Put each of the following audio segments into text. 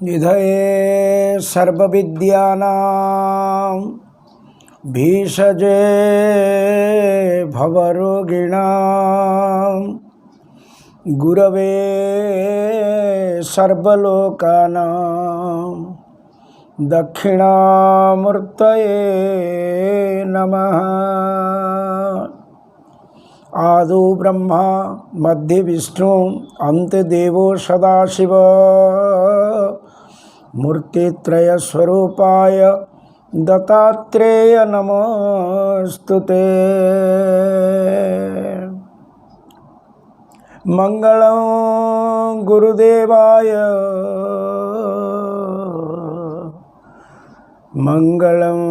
निधये सर्वविद्यानां भीषजे भवरोगिणां गुरवे सर्वलोकानां दक्षिणामूर्तये नमः। आदौ ब्रह्मा मध्ये विष्णु अन्ते देवो सदाशिव मूर्तित्रय स्वरूपाय दत्तात्रेय नमोस्तुते। मंगलं गुरुदेवाय मंगलं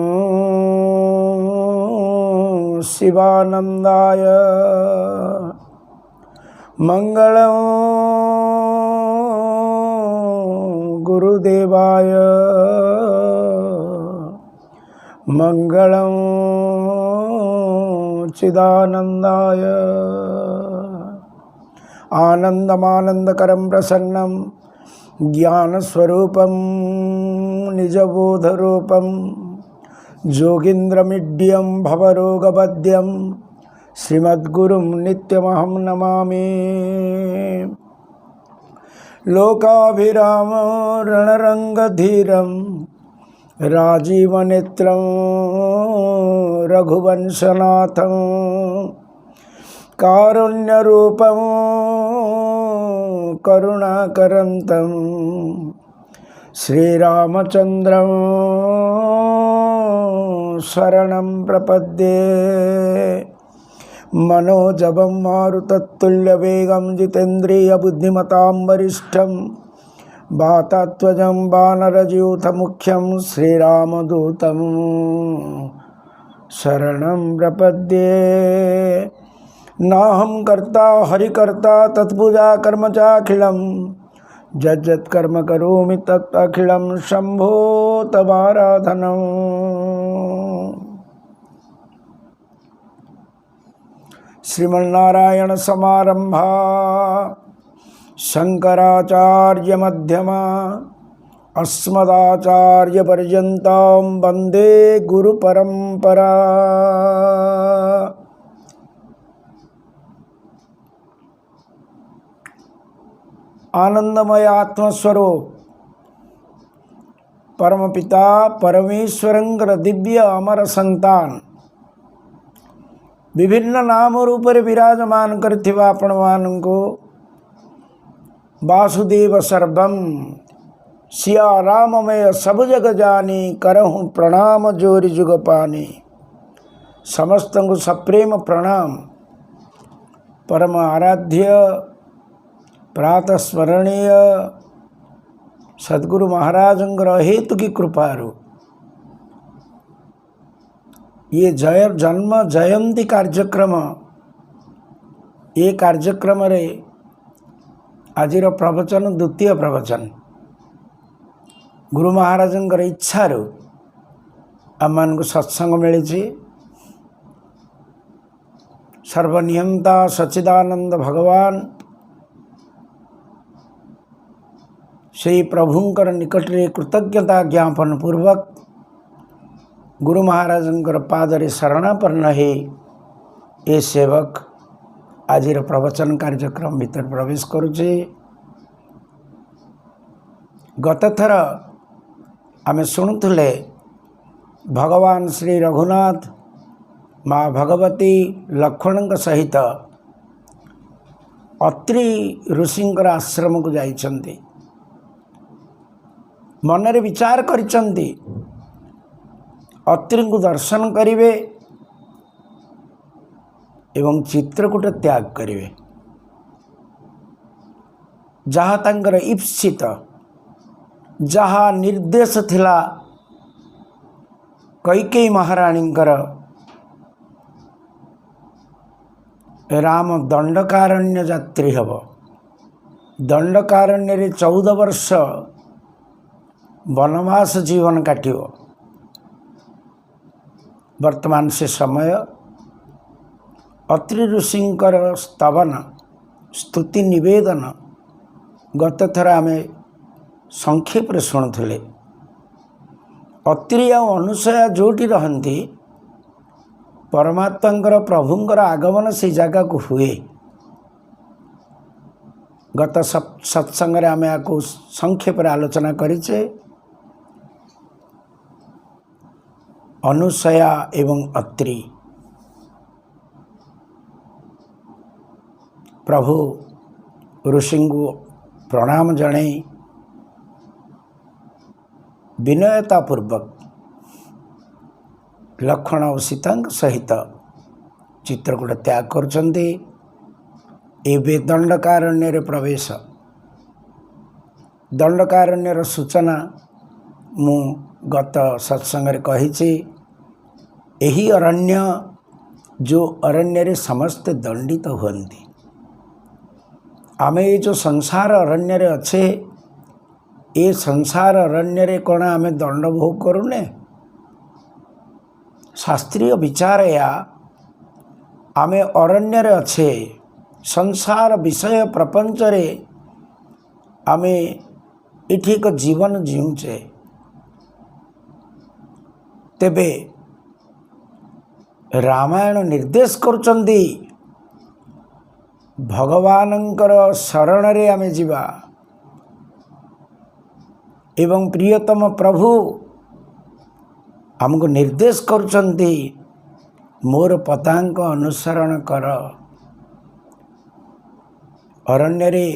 शिवानंदाय मंगलं गुरुदेवाय मंगलं चिदानंदाय। आनंदमानंदकरं प्रसन्नं ज्ञानस्वरूपं निजबोधरूपं जोगीन्द्रमीड्यं भवरोगवद्यं श्रीमद्गुरुं नित्यमहं नमामि। लोकाभिरामं रणरङ्गधीरं राजीवनेत्रं रघुवंशनाथं कारुण्यरूपं करुणाकरन्तं श्रीरामचन्द्रं शरणं प्रपद्ये। मनोजवं मारुततुल्यवेगं जितेन्द्रियबुद्धिमतां वरिष्ठं वातात्मजं वानरयूथमुख्यं श्रीरामदूतं शरणं प्रपद्ये। नाहं कर्ता हरिकर्ता तत्पूजा कर्म चाखिलं यज्जत्कर्म करोमि तदखिलं शम्भो तवाराधनम्। श्रीमन्नारायण समारंभा शंकराचार्य मध्यमा अस्मदाचार्य पर्यन्तां वंदे गुरु परंपरा। आनंदमय आत्मस्वरूप परमपिता परमेश्वरंकर दिव्य अमर संतान विभिन्न नाम रूप विराजमान करथिबा आपण मानको वासुदेव सर्वम सिया राममय सब जग जानी करहूँ प्रणाम जोरि जुग पानी। समस्त को सप्रेम प्रणाम। परम आराध्य प्रातः स्मरणीय सद्गुरु महाराजंकर हेतु की कृपारु ये जन्म जयंती कार्यक्रम ये कार्यक्रम रे आजिर प्रवचन द्वितीय प्रवचन गुरु महाराजंकर इच्छारु आम को सत्संग मिली। सर्वनियंता सच्चिदानंद भगवान से प्रभुंकर निकट रे कृतज्ञता ज्ञापन पूर्वक गुरु महाराजंकर पादरे शरणापन्न है ये सेवक आजिर प्रवचन कार्यक्रम भीतर प्रवेश करुचे। गत थर आमे शुणुले भगवान श्री रघुनाथ माँ भगवती लक्ष्मण सहित अत्रि ऋषिंकर आश्रम को जाइछन्ति। मनरे विचार करिछन्ति अत्रि को दर्शन करिवे एवं चित्रकूट त्याग करिवे। जहाँ तांकर इप्सित जहाँ निर्देश थिला कैकेयी महाराणींकर राम दंडकारण्य यात्री हब। दंडकारण्य 14 वर्ष वनवास जीवन काटिव। वर्तमान से समय अत्रि ऋषिंकर स्तवन स्तुति निवेदन गत थर आमे संक्षेप शुणुले। अत्रि और अनुसया जोटी रहती परमात्मा प्रभुंर आगमन से जगह को हुए। गत सत्संग आम या संक्षेप आलोचना करिचे। अनुसया एवं अत्रि प्रभु ऋषि को प्रणाम जणे विनयतापूर्वक लक्ष्मण और सीता सहित चित्रकूट त्याग करछन्ते। एवं दंडकारण्य प्रवेश दंडकारण्यर सूचना मु गत सत्संग कही। यही अरण्य जो अरण्य रे समस्त दंडित हुअन्ति। आमे ये जो संसार अरण्य रे अच्छे ये संसार अरण्य रे कौन आमे दंड भोग करूने। शास्त्रीय विचार या आमे अरण्य रे अच्छे संसार विषय प्रपंच रे आमे इठी एक जीवन जीउचे। तेबे रामायण निर्देश करुचंदी भगवानंकर शरण रे आमे जीवा एवं प्रियतम प्रभु हमको निर्देश करुचंदी मोर पदांक अनुसरण कर। अरण्य रे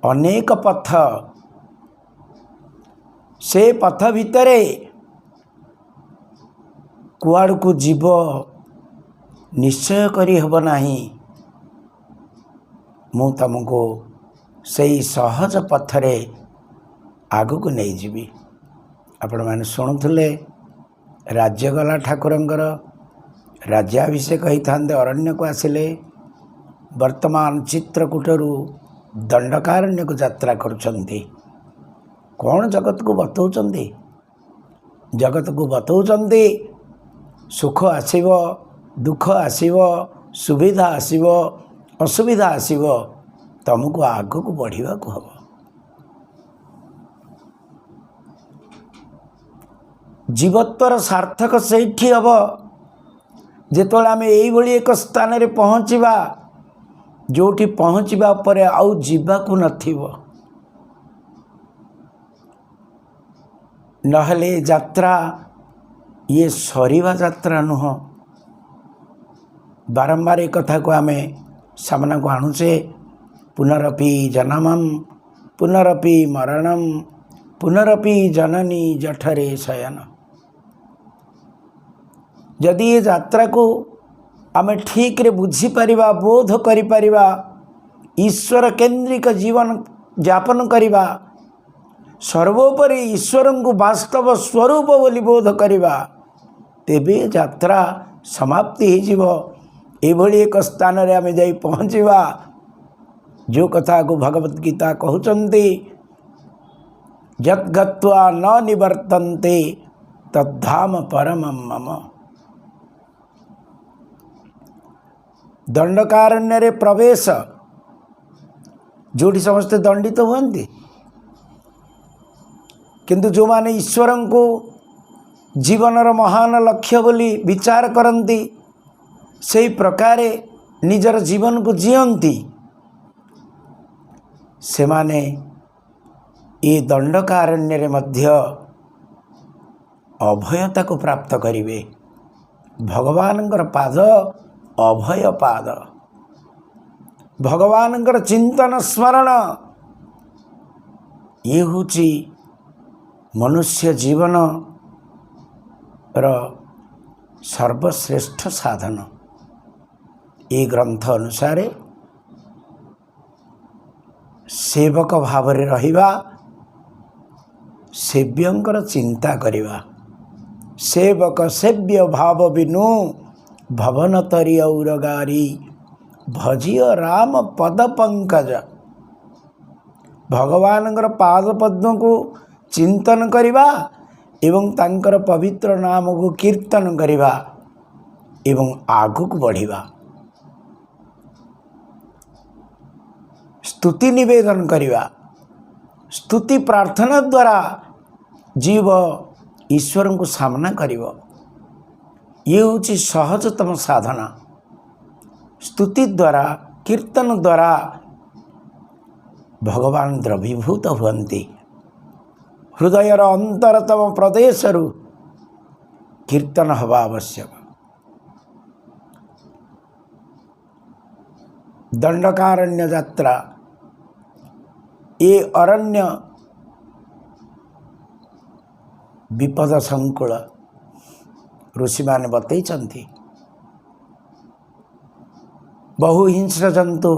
अनेक पथ से पथ भितरे कुआड़ को जीव निश्चय करी हब नाही। मु तुमको सही सहज पथरे आगु को नहीं जीवी। आपण माने शुणुले राज्य गला ठाकुरंकर राज्याभिषेक होता अरण्य को आसिले। वर्तमान चित्रकूटरू दंडकारण्य को यात्रा करुचंती। कौन जगत को बतौचंती? जगत को बतौचंती सुख आसिब दुख आसिब सुविधा आसिब असुविधा आसिब तुमको आग को बढ़िया को हम। जीवत्वर सार्थक से हम जो आम यही एक स्थान रे पहुँचवा जोठी पहुँचवा पर आउ जीवाकू नथिबो। नहले यात्रा ये सरीवा यात्रा नुह। बारंबार एक कथा को आमे सामना को आणुचे। पुनरपि जन्मम पुनरपि मरणम पुनरपि जननी जठरे शयन। यदि ये यात्रा को आमे ठीक रे बुझी परिबा बोध करि परिबा ईश्वर केंद्रिक जीवन यापन करिबा सर्वोपरि ईश्वर को वास्तव स्वरूप बोली बोध करिबा तेबे यात्रा समाप्ति हो जीवो। एभली एक स्थान रे आमे जाई पहुँचवा जो कथा को भगवत गीता कहउचंती यद्गत्वा न निवर्तन्ते तद्धाम परमं मम। दंडकारण्य रे प्रवेश जोटी समस्ते दंडित हुअन्ति किंतु जो माने ईश्वर को जीवनर महान लक्ष्य बोली विचार करती से प्रकार निजर जीवन को जीवंती से माने ये दंडकारण्य रे मध्य अभयता को प्राप्त करिवे। भगवानंकर पाद अभय पाद भगवानंकर चिंतन स्मरण ये होची मनुष्य जीवन र सर्वश्रेष्ठ साधन। ये ग्रंथ अनुसार सेवक भाव रे रहिबा सेव्यंकर चिंता करिबा सेवक सेव्य भाव बिनु भवन तरी औरगारी भजिय राम पद पंकज। भगवानंकर पाद पद्म को चिंतन करिबा एवं तांकर पवित्र नाम को कीर्तन करिबा एवं आगु को बढ़िबा स्तुति निवेदन करिबा स्तुति प्रार्थना द्वारा जीव ईश्वर को सामना करिवो। ये हूँ सहजतम साधना। स्तुति द्वारा कीर्तन द्वारा भगवान द्रवीभूत हुअन्ति। हृदयर अंतरतम प्रदेशरु कीर्तन हवा आवश्यक। दंडकारण्य यात्रा ये अरण्य विपद संकुल ऋषि माने बतैछन्ति। बहु हिंस्र जंतु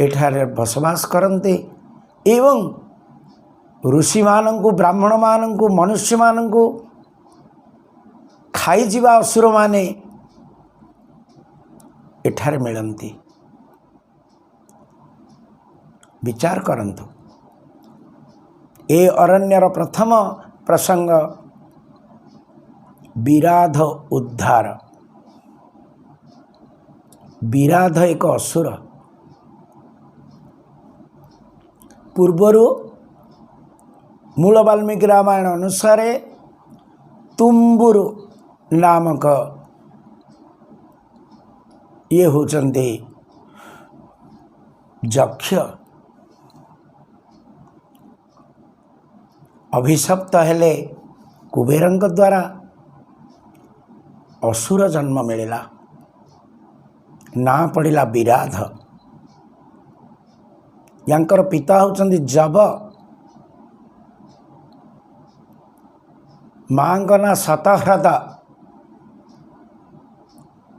एठारे बसवास करते एवं ऋषि मानंकु ब्राह्मण मानंकु मनुष्य मानंकु खाई जीवा असुर माने एठारे मिलन्ति। विचार करंतु। ए अरण्यर प्रथम प्रसंग विराध उद्धार। विराध एक असुर। पूर्वरु मूल वाल्मीकि रामायण अनुसार तुम्बुरु नामक ये होचंते यक्ष। अभिशप्त हेले कुबेरंक द्वारा असुर जन्म मिलला। ना पड़िला विराध। यांकर पिता होचंती जब। मां का ना शतह्रदा।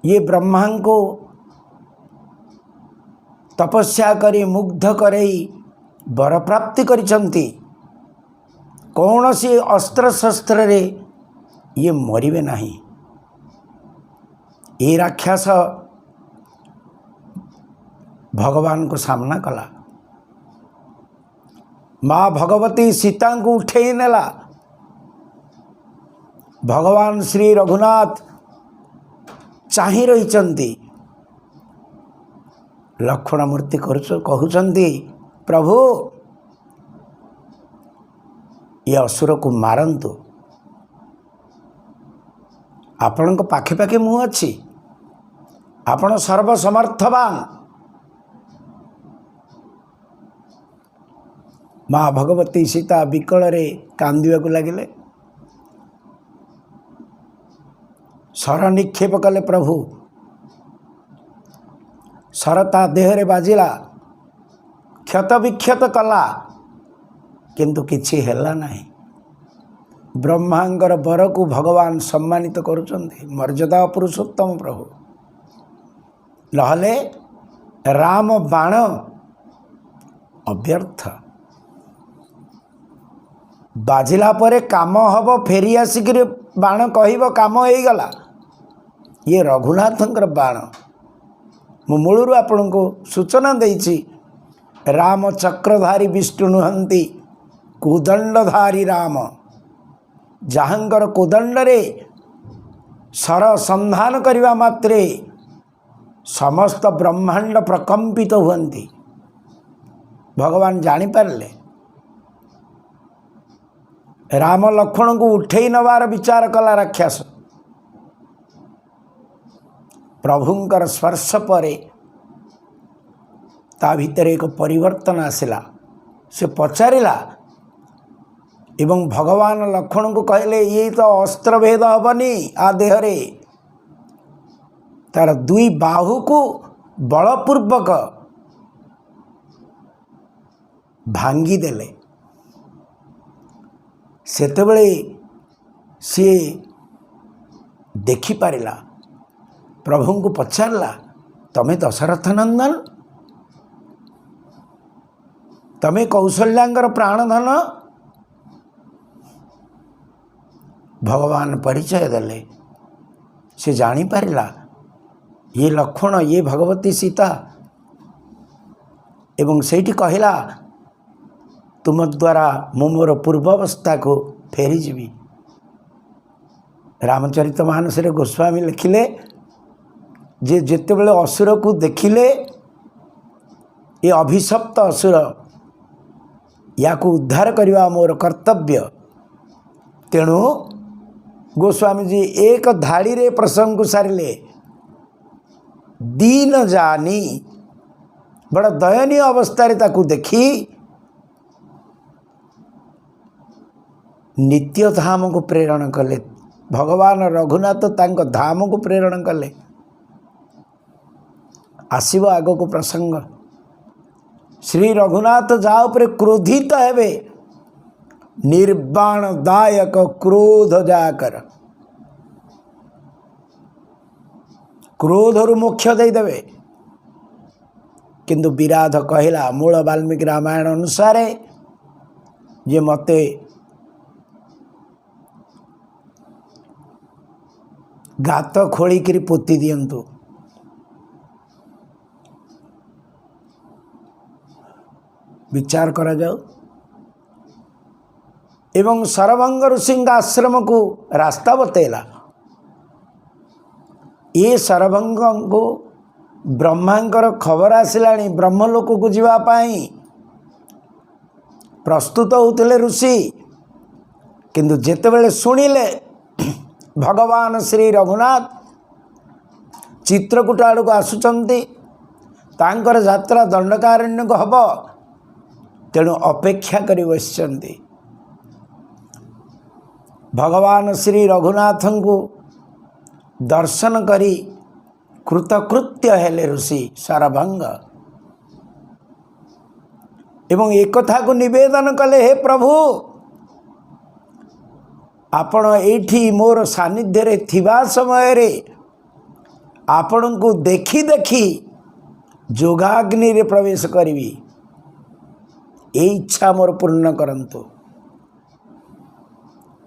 ये ब्रह्मा को तपस्या करी मुग्ध करई वर प्राप्ति करिसंती। कौन सी अस्त्र शस्त्र रे ये मरिबे नहीं। ये राक्षस भगवान को सामना कला। माँ भगवती सीता को उठे नेला। भगवान श्री रघुनाथ चाहि रहिचंती। लक्ष्मण मूर्ति कहउचंती प्रभु ये असुर को मारंतु। आपण को पाखे पाखे मुँह अच्छी। आपण सर्वसमर्थवान। माँ भगवती सीता विकल रे कांदिया को लगिले। सर निक्षेप कले प्रभु। सरता देहरे बाजिला। क्षत विक्षत कला किंतु किछि हेला नहीं। ब्रह्मांगर वर को भगवान सम्मानित करुचंदी। मर्यादा पुरुषोत्तम प्रभु। नहले राम बाण अव्यर्थ। बाजिला परे काम हब फेरी आसिक बाण कहब काम हो गला। ये रघुनाथंकर बाण। मु मूलरू आपण को सूचना देइछि। राम चक्रधारी विष्णु नुहंती कुदंडधारी राम। जहाँकर कुदंड रे सर संधान करने मात्रे समस्त ब्रह्मांड प्रकंपित हुअन्ति। भगवान जानी पारले। राम लक्ष्मण को उठे नवार विचार कला राक्षस। प्रभुंकर स्पर्श परे ता भीतर एक परिवर्तन आसिला। से पचारिला एवं भगवान लक्ष्मण को कहले ये तो अस्त्र भेद हबनी आ देहरे। तार दुई बाहु को बलपूर्वक भांगी देले। सेतेबेले सी देखि पारिला। प्रभु को पचारला तमे दशरथ नंदन तमे कौशल्याकर प्राणधन। भगवान परिचय देले। से जानी पारिला ये लक्ष्मण ये भगवती सीता। एवं सेठी कहला तुम द्वारा मु मोर पूर्वावस्था को फेरी जीवी। रामचरित मानस गोस्वामी लिखिले जे जेतेबेले असुर को देखिले ये अभिशप्त असुर या उद्धार करवा मोर कर्तव्य। तेणु गोस्वामी जी एक धाड़ी रे प्रसंग को सारिले। दीन जानी बड़ा दयनीय अवस्था ताकू देखी नित्य धाम को प्रेरण कले। भगवान रघुनाथ तांको धाम को प्रेरण कले। आसव आग को प्रसंग श्री रघुनाथ जा उपरे क्रोधित हेबे। निर्वाण दायक क्रोध जाकर क्रोधरु मोक्ष देदेवे। किंतु विराध कहला मूल वाल्मीकि रामायण अनुसार जे मते गात खोलिकी पोती दियंतु। विचार करा जाओ। एवं सरभंग ऋषि आश्रम को रास्ता बतेला। ये सरभंग को ब्रह्मांकर खबर आसिलानी ब्रह्मलोक को जीवापाई प्रस्तुत होते ऋषि। किंतु जेतेबेले शुणिले भगवान श्री रघुनाथ चित्रकूट आड़ को आसुचंती तांकर यात्रा दंडकारण्य को हब। तेणु अपेक्षा करी बसिचंती। भगवान श्री रघुनाथ को दर्शन करी कृतकृत्य हेले ऋषि सरभंग एवं एक कथा को निवेदन कले, हे प्रभु आपण एठी मोर सानिध्य रे थिबा समय रे आपण को देखी देखी जोगाग्नि रे प्रवेश करी ए इच्छा मोर पूर्ण करंतु।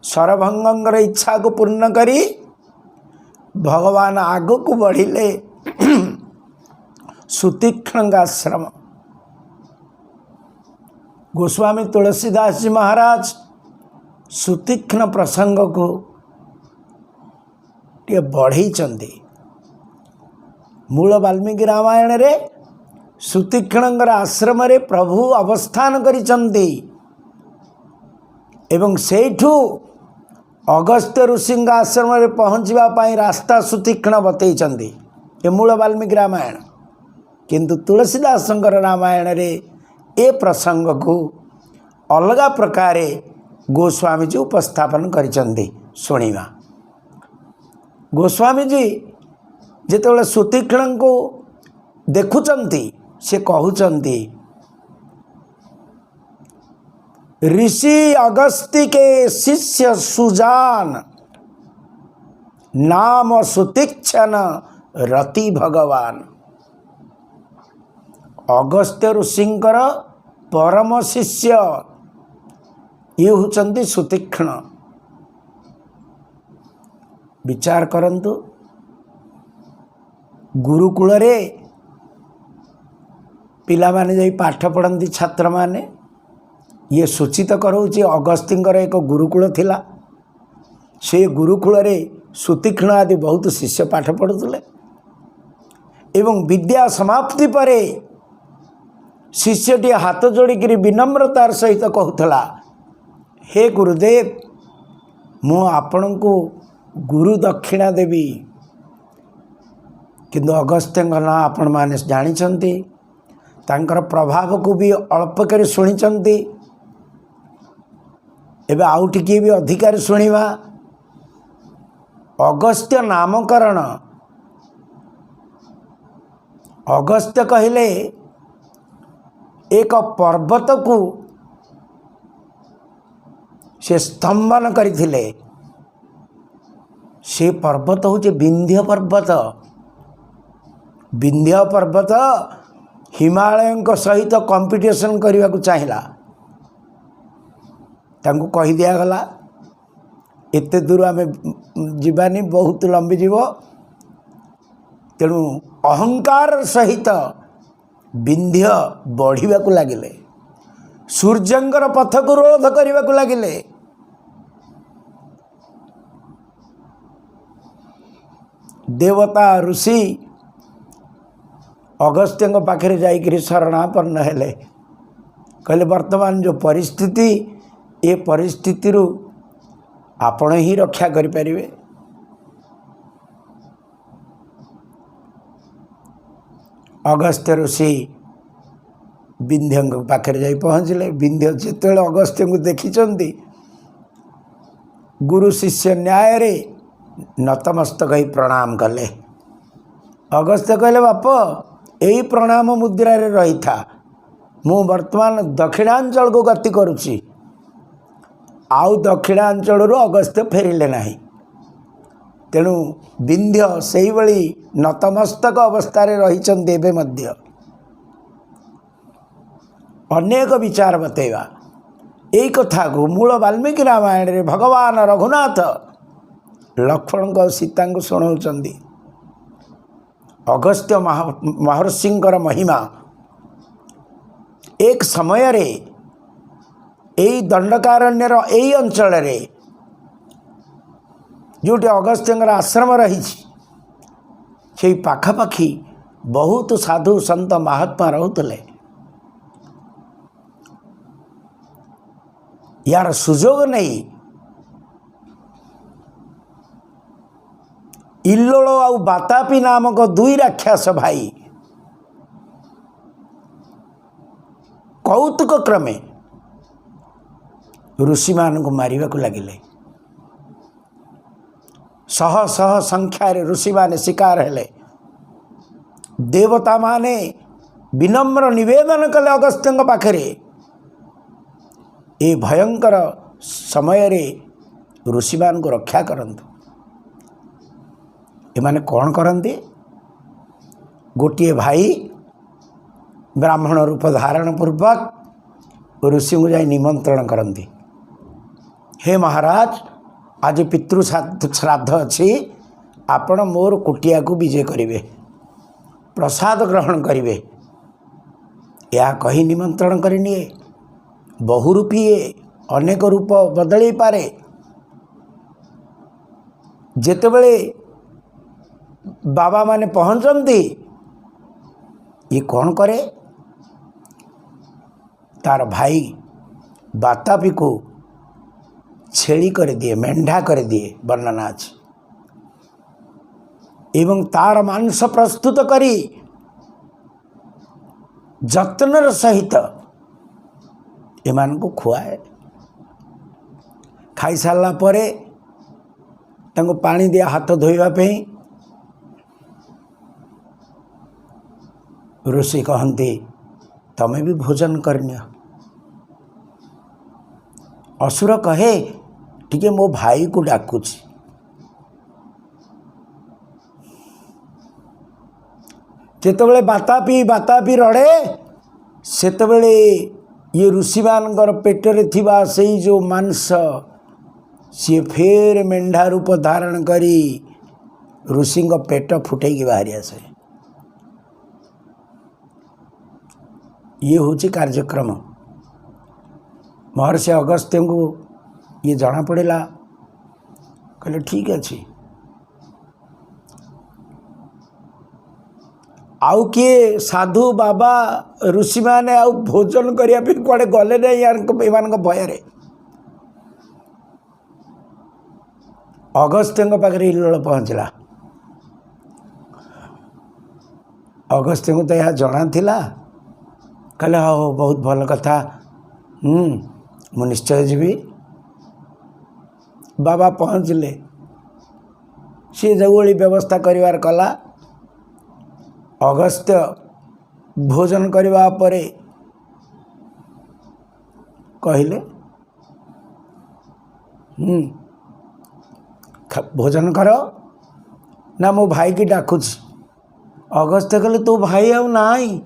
सरभंगर इच्छा को पूर्ण करी भगवान आग को बढ़िले सुतीक्ष्ण आश्रम। गोस्वामी तुलसीदास जी महाराज सुतीक्ष्ण प्रसंग को टे बढ़ई चंदी। मूल वाल्मीकि रामायण रे सुतीक्ष्णंगर आश्रम रे प्रभु अवस्थान करिचंदी एवं सेठू अगस्त्य ऋषि आश्रम रे पहुँचवा पाई रास्ता सुतीक्ष्ण बतई चंदी। ये मूल वाल्मीकि रामायण। किंतु तुलसीदास रामायण रे ए प्रसंग को अलगा प्रकार गोस्वामी जी उपस्थापन करिचंदी। सुनिवा गोस्वामी जी जेतेबेले सुतीक्ष्ण को देखुचंती से कहउचंती, ऋषि अगस्त्य के शिष्य सुजान नाम सुतीक्ष्ण रति भगवान। अगस्त्य ऋषिंकर परम शिष्य ये होचंती सुतीक्ष्ण। विचार करंतु गुरुकुल रे पिला माने जाई पाठ पढ़ती छात्र माने ये सूचित करोची अगस्त्यर एक गुरुकुल थिला। से गुरुकुल रे सुतीक्ष्ण आदि बहुत शिष्य पाठ पढ़ुले एवं विद्या समाप्ति परे शिष्यटी हाथ जोड़िकी विनम्रतार सहित कहूला, हे गुरुदेव मु आपण को गुरु दक्षिणा देवी। किंतु अगस्त्य ना आपण माने जानिछंती, तांकर प्रभाव को भी अल्प कर शुणिचंती। एबे आउ टिके भी अधिकार शुणिवा। अगस्त्य नामकरण अगस्त्य कहले एक पर्वत को से स्तंभन करथिले। से पर्वत हूँ विंध्य पर्वत। विंध्य पर्वत हिमालय सहित कंपटीशन करने को चाहिला। तांको कही दिया गला एते दूर आमे जीवानी बहुत लंबी जीव। तेणु अहंकार सहित विंध्य बढ़िया को लगिले, सूर्यंकर पथ को रोध करने को लगिले। देवता ऋषि अगस्त्य पाखे जाइकरी शरणापन्न हेले। कहले वर्तमान जो परिस्थिति ए परिस्थिति आपण ही रक्षा करें। अगस्त्य ऋषि विंध्य पाखे जा पहुँचले। विंध्य जिते अगस्त्य को देखी गुरु शिष्य न्याय रे नतमस्तक ही प्रणाम कले। अगस्त्य कहले बाप यही प्रणाम मुद्रा रे रही था, मु वर्तमान दक्षिणांचल को गति करुच्ची। आउ दक्षिणांचल अगस्त्य फेरिले नहीं। तेणु विंध्य से ही नतमस्तक अवस्था रही मध्य। अनेक विचार बतेवा यही कथा को मूल वाल्मीकि रामायण रे भगवान रघुनाथ लक्ष्मण को सीता को शुणाउछंदी। अगस्त्य महर्षिंकर महिमा एक समय रे यही दंडकारण्यर यही अंचल रे जोटी अगस्त्य आश्रम रही से पाखापाखि बहुत साधु संत महात्मा रोते। यार सुजोग नहीं इल्लोल आउ बातापी नामक दुई राक्षस भाई कौतुक क्रमे ऋषि मान को मारिबा को लगिले। शह शह संख्यार ऋषि माने शिकार हेले। देवता माने विनम्र निवेदन कले अगस्त्य पाखरे ए भयंकर समय रे ऋषि मान को रक्षा करंतु। एमाने कौन करते? गोटे भाई ब्राह्मण रूप धारण पूर्वक ऋषि को जाई निमंत्रण करती। हे महाराज आज पितृ श्राद्ध अच्छी, आपण मोर कुटिया को विजय करिवे, प्रसाद ग्रहण करिवे। या कही निमंत्रण करनिए। बहुरूपी अनेक रूप बदल पारे। जेतेबेले बाबा माने पहुँचती ये कौन करे? तार भाई बातापी को छेली कर दिए, मेंढा कर दिए वर्णना अछि। एवं तार मांस प्रस्तुत करी जत्नर सहित एमान को खुआए। खाई सारा परे तांको पानी दिया हाथ धोइबा पे ऋषि कहते तमें भी भोजन करनी। असुर कहे टिके मो भाई को डाकुची। जेतेबेले बातापी बातापी रड़े सेतेबेले ये ऋषि मानकर पेटरे थिबा सेई जो मांस सी फेर मेंढा रूप धारण करी ऋषि पेट फुटेकी बाहरी आसे। ये होची कार्यक्रम। महर्षि अगस्त्य को ये जना पड़ेला। कहले ठीक अच्छे। आउ किए साधु बाबा ऋषि माने आउ भोजन करिया पे कुआडे गले नहीं यार एमान भय। अगस्त्य पाखे इल्लोल पहुँचला। अगस्त्य को तो यह जना थिला। कहले हाँ बहुत भल कथा, मु निश्चय जीवी। बाबा पहुँचले। सी जो व्यवस्था करिवार कला। अगस्त्य भोजन करवा परे कहले भोजन कर ना मो भाई की डाकुच। अगस्त्य कहले तो भाई आउ नाई।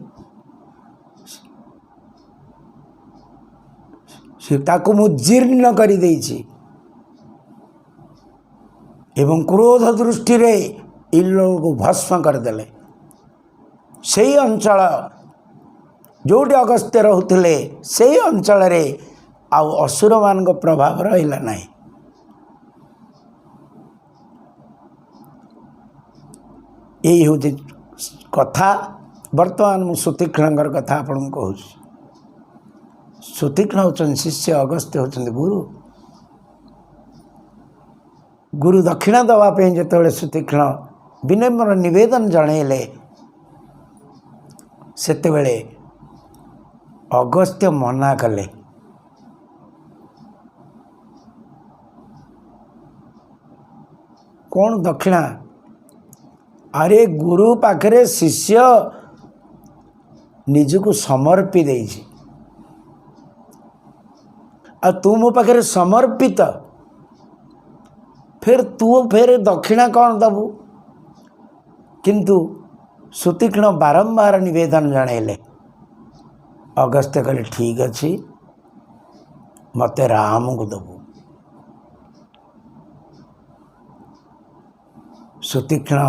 से ताकू मु जीर्ण करी देइछि एवं क्रोध दृष्टि रे इल्लोल को भस्म करदेले। से अंचल जोटी अगस्त्य रोते से अंचल रे आउ असुर मान प्रभाव रहा ना। यही हूँ कथा। वर्तमान मु सुतीक्षण कथा आपन कहूँ। ସୁତୀକ୍ଷ୍ଣ ହେଉଛନ୍ତି ଶିଷ୍ୟ, ଅଗସ୍ତ୍ୟ ହେଉଛନ୍ତି ଗୁରୁ। ଗୁରୁ ଦକ୍ଷିଣା ଦେବା ପାଇଁ ଯେତେବେଳେ ସୁତୀକ୍ଷ୍ଣ ବିନମ୍ର ନିବେଦନ ଜଣାଇଲେ, ସେତେବେଳେ ଅଗସ୍ତ୍ୟ ମନା କଲେ। କ'ଣ ଦକ୍ଷିଣା? ଆରେ ଗୁରୁ ପାଖରେ ଶିଷ୍ୟ ନିଜକୁ ସମର୍ପି ଦେଇଛି, ଆଉ ତୁ ମୋ ପାଖରେ ସମର୍ପିତ, ଫେର ଦକ୍ଷିଣା କ'ଣ ଦେବୁ? କିନ୍ତୁ ସୁତୀକ୍ଷ୍ଣ ବାରମ୍ବାର ନିବେଦନ ଜଣାଇଲେ। ଅଗସ୍ତ୍ୟ କହିଲେ ଠିକ୍ ଅଛି, ମୋତେ ରାମକୁ ଦେବୁ। ସୁତୀକ୍ଷ୍ଣ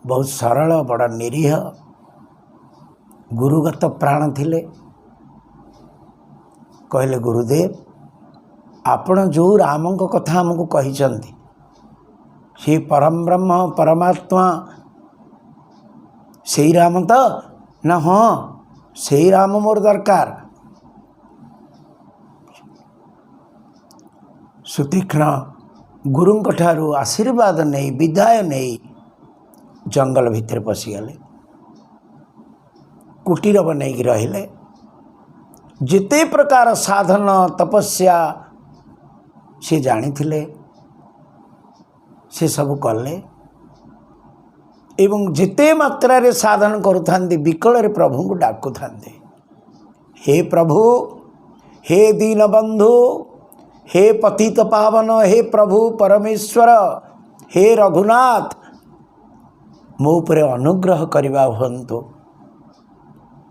ବହୁତ ସରଳ, ବଡ଼ ନିରୀହ, ଗୁରୁଗତ ପ୍ରାଣ ଥିଲେ। କହିଲେ ଗୁରୁଦେବ, ଆପଣ ଯେଉଁ ରାମଙ୍କ କଥା ଆମକୁ କହିଛନ୍ତି, ସେ ପରମ ବ୍ରହ୍ମ ପରମାତ୍ମା ସେଇ ରାମ ତ? ନା ହଁ, ସେଇ ରାମ ମୋର ଦରକାର। ସୁତୀକ୍ଷ୍ଣ ଗୁରୁଙ୍କ ଠାରୁ ଆଶୀର୍ବାଦ ନେଇ ବିଦାୟ ନେଇ ଜଙ୍ଗଲ ଭିତରେ ପଶିଗଲେ, କୁଟୀର ବନେଇକି ରହିଲେ। ଯେତେ ପ୍ରକାର ସାଧନ ତପସ୍ୟା ସେ ଜାଣିଥିଲେ ସେ ସବୁ କଲେ, ଏବଂ ଯେତେ ମାତ୍ରାରେ ସାଧନ କରୁଥାନ୍ତି ବିକଳରେ ପ୍ରଭୁଙ୍କୁ ଡାକୁଥାନ୍ତି, ହେ ପ୍ରଭୁ, ହେ ଦୀନବନ୍ଧୁ, ହେ ପତିତ ପାବନ, ହେ ପ୍ରଭୁ ପରମେଶ୍ୱର, ହେ ରଘୁନାଥ, ମୋ ଉପରେ ଅନୁଗ୍ରହ କରିବା ହୁଅନ୍ତୁ।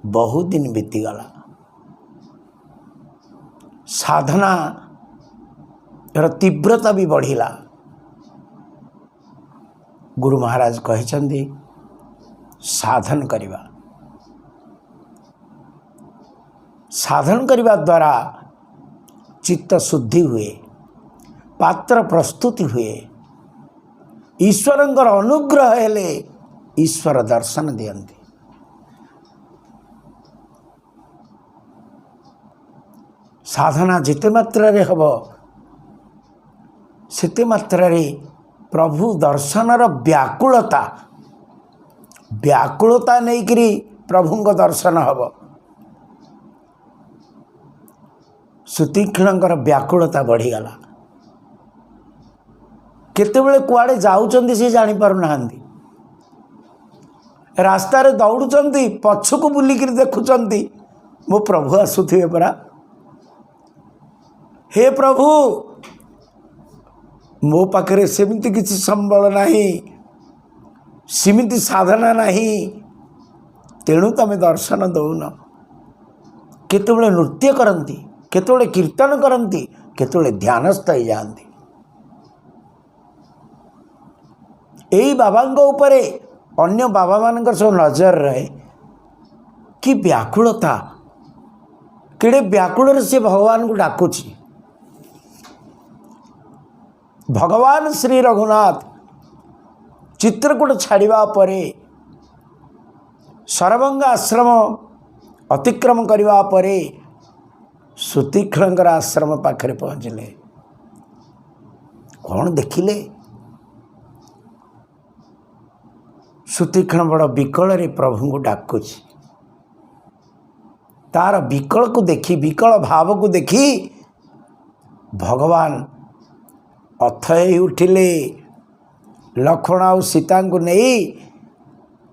ବହୁତ ଦିନ ବିତିଗଲା। ସାଧନାର ତୀବ୍ରତା ବି ବଢ଼ିଲା। ଗୁରୁ ମହାରାଜ କହିଛନ୍ତି ସାଧନ କରିବା, ସାଧନ କରିବା ଦ୍ୱାରା ଚିତ୍ତ ଶୁଦ୍ଧି ହୁଏ, ପାତ୍ର ପ୍ରସ୍ତୁତି ହୁଏ, ଈଶ୍ୱରଙ୍କର ଅନୁଗ୍ରହ ହେଲେ ଈଶ୍ୱର ଦର୍ଶନ ଦିଅନ୍ତି। ସାଧନା ଯେତେ ମାତ୍ରାରେ ହେବ ସେତେ ମାତ୍ରାରେ ପ୍ରଭୁ ଦର୍ଶନର ବ୍ୟାକୁଳତା ନେଇକରି ପ୍ରଭୁଙ୍କ ଦର୍ଶନ ହେବ। ସୁତୀକ୍ଷ୍ଣଙ୍କର ବ୍ୟାକୁଳତା ବଢ଼ିଗଲା। କେତେବେଳେ କୁଆଡ଼େ ଯାଉଛନ୍ତି ସେ ଜାଣିପାରୁନାହାନ୍ତି। ରାସ୍ତାରେ ଦୌଡ଼ୁଛନ୍ତି, ପଛକୁ ବୁଲିକିରି ଦେଖୁଛନ୍ତି ମୋ ପ୍ରଭୁ ଆସୁଥିବେ ପରା। ହେ ପ୍ରଭୁ, ମୋ ପାଖରେ ସେମିତି କିଛି ସମ୍ବଳ ନାହିଁ, ସେମିତି ସାଧନା ନାହିଁ, ତେଣୁ ତମେ ଦର୍ଶନ ଦେଉନ। କେତେବେଳେ ନୃତ୍ୟ କରନ୍ତି, କେତେବେଳେ କୀର୍ତ୍ତନ କରନ୍ତି, କେତେବେଳେ ଧ୍ୟାନସ୍ଥ ହେଇଯାଆନ୍ତି। ଏଇ ବାବାଙ୍କ ଉପରେ ଅନ୍ୟ ବାବାମାନଙ୍କର ସବୁ ନଜର ରହେ। କି ବ୍ୟାକୁଳତା, କେଡ଼େ ବ୍ୟାକୁଳରେ ସେ ଭଗବାନଙ୍କୁ ଡାକୁଛି। ଭଗବାନ ଶ୍ରୀ ରଘୁନାଥ ଚିତ୍ରକୂଟ ଛାଡ଼ିବା ପରେ, ସରଭଙ୍ଗ ଆଶ୍ରମ ଅତିକ୍ରମ କରିବା ପରେ ସୁତୀକ୍ଷ୍ଣଙ୍କର ଆଶ୍ରମ ପାଖରେ ପହଞ୍ଚିଲେ। କ'ଣ ଦେଖିଲେ? ସୁତୀକ୍ଷ୍ଣ ବଡ଼ ବିକଳରେ ପ୍ରଭୁଙ୍କୁ ଡାକୁଛି। ତାର ବିକଳକୁ ଦେଖି, ବିକଳ ଭାବକୁ ଦେଖି ଭଗବାନ ଅଥୟ ହେଇ ଉଠିଲେ। ଲକ୍ଷ୍ମଣ ଆଉ ସୀତାଙ୍କୁ ନେଇ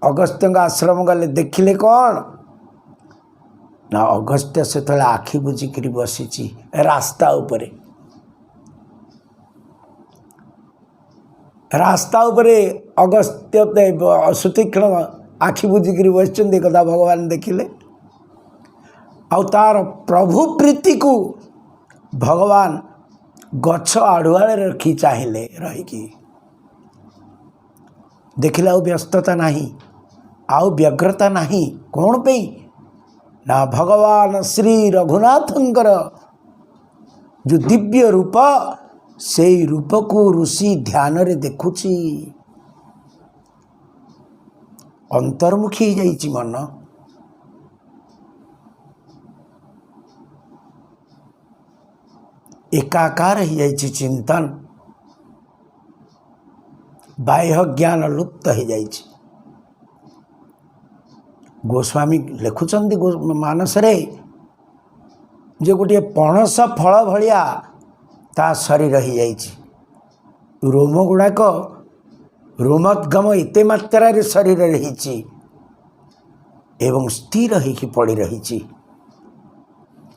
ଅଗସ୍ତ୍ୟଙ୍କ ଆଶ୍ରମ ଗଲେ। ଦେଖିଲେ କ'ଣ ନା, ଅଗସ୍ତ୍ୟ ସେତେବେଳେ ଆଖି ବୁଜିକିରି ବସିଛି ରାସ୍ତା ଉପରେ। ରାସ୍ତା ଉପରେ ଅଗସ୍ତ୍ୟ ସୁତୀକ୍ଷ୍ଣ ଆଖି ବୁଜିକିରି ବସିଛନ୍ତି। ଏ କଥା ଭଗବାନ ଦେଖିଲେ। ଆଉ ତାର ପ୍ରଭୁ ପ୍ରୀତିକୁ ଭଗବାନ ଗଛ ଆଢ଼ୁଆଳରେ ରଖି ଚାହିଁଲେ। ରହିକି ଦେଖିଲେ ଆଉ ବ୍ୟସ୍ତତା ନାହିଁ, ଆଉ ବ୍ୟଗ୍ରତା ନାହିଁ। କ'ଣ ପାଇଁ ନା, ଭଗବାନ ଶ୍ରୀ ରଘୁନାଥଙ୍କର ଯେଉଁ ଦିବ୍ୟ ରୂପ, ସେଇ ରୂପକୁ ଋଷି ଧ୍ୟାନରେ ଦେଖୁଛି। ଅନ୍ତର୍ମୁଖୀ ହେଇଯାଇଛି ମନ। एकाकार हो जाइछि चिंतन, बाह्य ज्ञान लुप्त हो जाइछि। गोस्वामी लिखुचंदी मानसरे जे गोटे पणस फल भलिया ता शरीर हो जाइछि, रोम गुड़ाक रोमोद्गम एते मात्रा शरीर रही एवं स्थिर होकर पड़ी रही।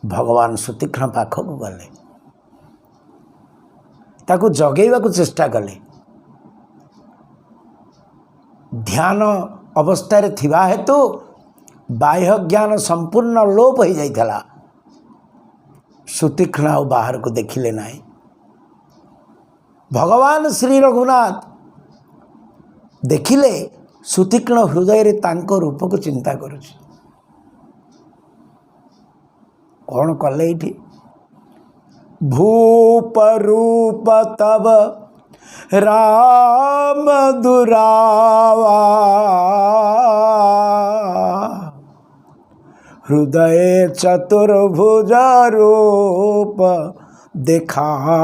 भगवान सुतीक्ष्ण पाखक गले, ताकू जगेवा को चेष्टा कले। ध्यान अवस्था थिबा हेतु बाह्य ज्ञान संपूर्ण लोप हो जाइथला। सुतीक्ष्ण आ बाहर को देखिले नहीं। भगवान श्री रघुनाथ देखिले सुतीक्ष्ण हृदय रे तांको रूप को चिंता करुछि। कौन कले इठी? भूप रूप तब राम दुरावा, हृदय चतुर्भुज रूप दिखावा।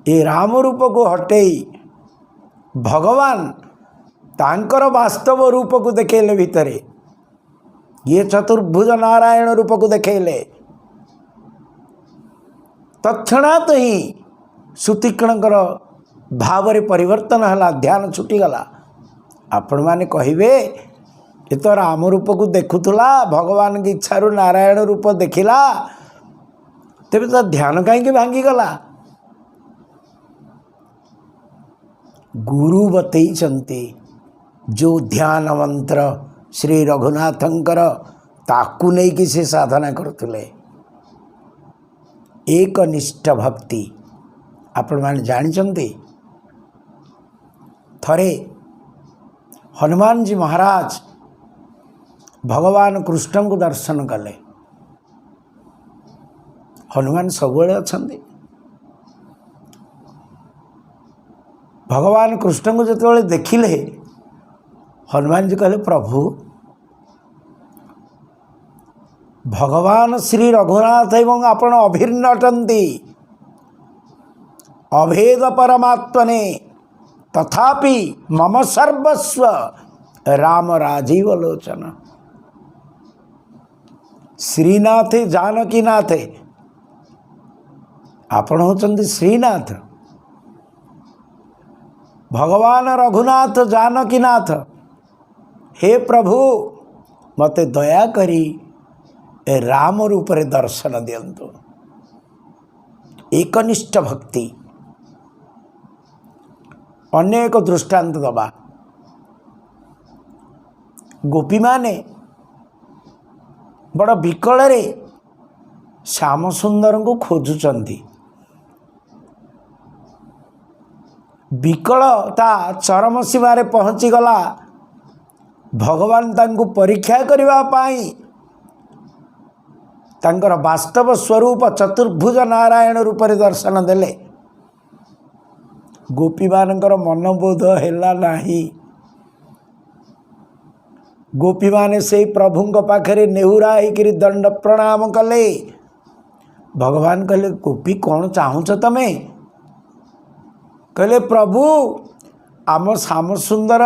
ये राम रूप को हटेई भगवान तांकर वास्तव रूप को देखेले भितरे, ये चतुर्भुज नारायण रूप को देखेले। तत्क्षणात ही सुतीक्ष्णकर भाव रे परिवर्तन हला, ध्यान छुटीगला। आपण माने कहिबे ये तो राम रूप को देखुला, भगवान की इच्छा नारायण रूप देखिला, तेरे तो ध्यान कहीं भांगीगला। गुरु बतईचंती जो ध्यान मंत्र श्री रघुनाथंकर ताकू नहीं कि से साधना करथुले। एक निष्ठ भक्ति आपण माने जानिचंती। थरे हनुमान जी महाराज भगवान कृष्ण को दर्शन कले। हनुमान सबुले अछंती। भगवान कृष्ण को जिते देखिले हनुमान जी कहले, प्रभु भगवान श्री रघुनाथ एवं आपण अभिन्न अटंती, अभेद परमात्मने, तथापि मम सर्वस्व राम राजीव लोचन। श्रीनाथे जानकी नाथे, आपण होचंती श्रीनाथ। भगवान रघुनाथ जानकी नाथ, हे प्रभु मते दया करी राम रूप रे दर्शन दियंतु। एकनिष्ठ भक्ति। अनेक दृष्टांत दबा। गोपी माने बड़ विकल रे श्याम सुंदर को खोजुचंती। विकलता चरम सीमारे पहुँची गला। भगवान तांको परीक्षा करिवा पाई तांकर वास्तव स्वरूप चतुर्भुज नारायण रूप रे दर्शन देले। गोपी मानकर मनबोध हैला नाही। गोपी माने से प्रभुंक पाखरे नेहुरा होकर दंड प्रणाम कले। भगवान कहले, गोपी कौन चाहूच तमे? कहले, प्रभु आम श्याम सुंदर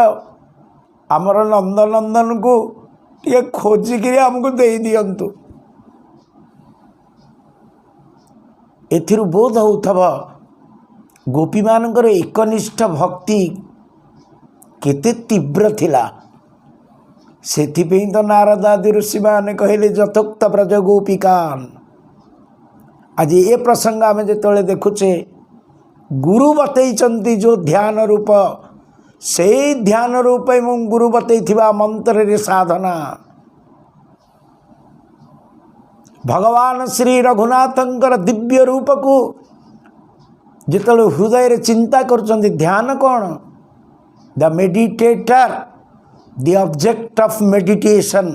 आमर नंदनंदन को ये खोजिक आमको दे दियंतु। एथिरु बोध होउथब गोपी मानकर एकनिष्ठ भक्ति केते तीव्र थिला। सेथिपई तो नारद आदि ऋषि माने कहले यथोक्त ब्रज गोपिकान। आज ये प्रसंग आम जो देखुचे, गुरु बतईचंती जो ध्यान रूप, से ध्यान रूप एवं गुरु बतई मंत्र रे साधना। भगवान श्री रघुनाथंकर दिव्य रूप को जिते हृदय रे चिंता कर, ध्यान कौन? The meditator, the object of meditation,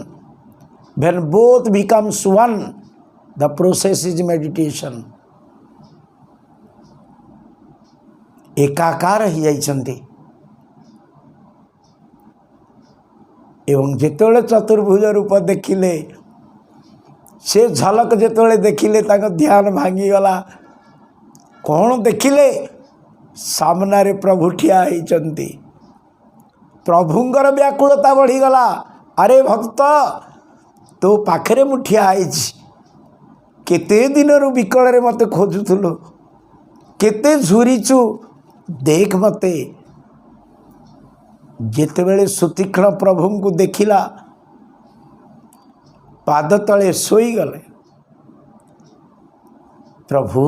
when both becomes one, the process is meditation. एकाकार हो जाइछंती। एवं जिते चतुर्भुज रूप देखिले से झलक जेतोले देखिले ताको ध्यान भांगीगला। कौन देखिले? सामना रे प्रभु ठिया होइचंती। प्रभुंकर व्याकुलता बढ़ीगला। अरे भक्त, तो पाखरे मु ठिया आइछि, केते दिनरु विकल रे मते खोजुथुलो, केते झुरीचु, देख मते। जेतेबेले सुतीक्ष्ण प्रभु को देखिला, पाद तले सोई गले। प्रभु,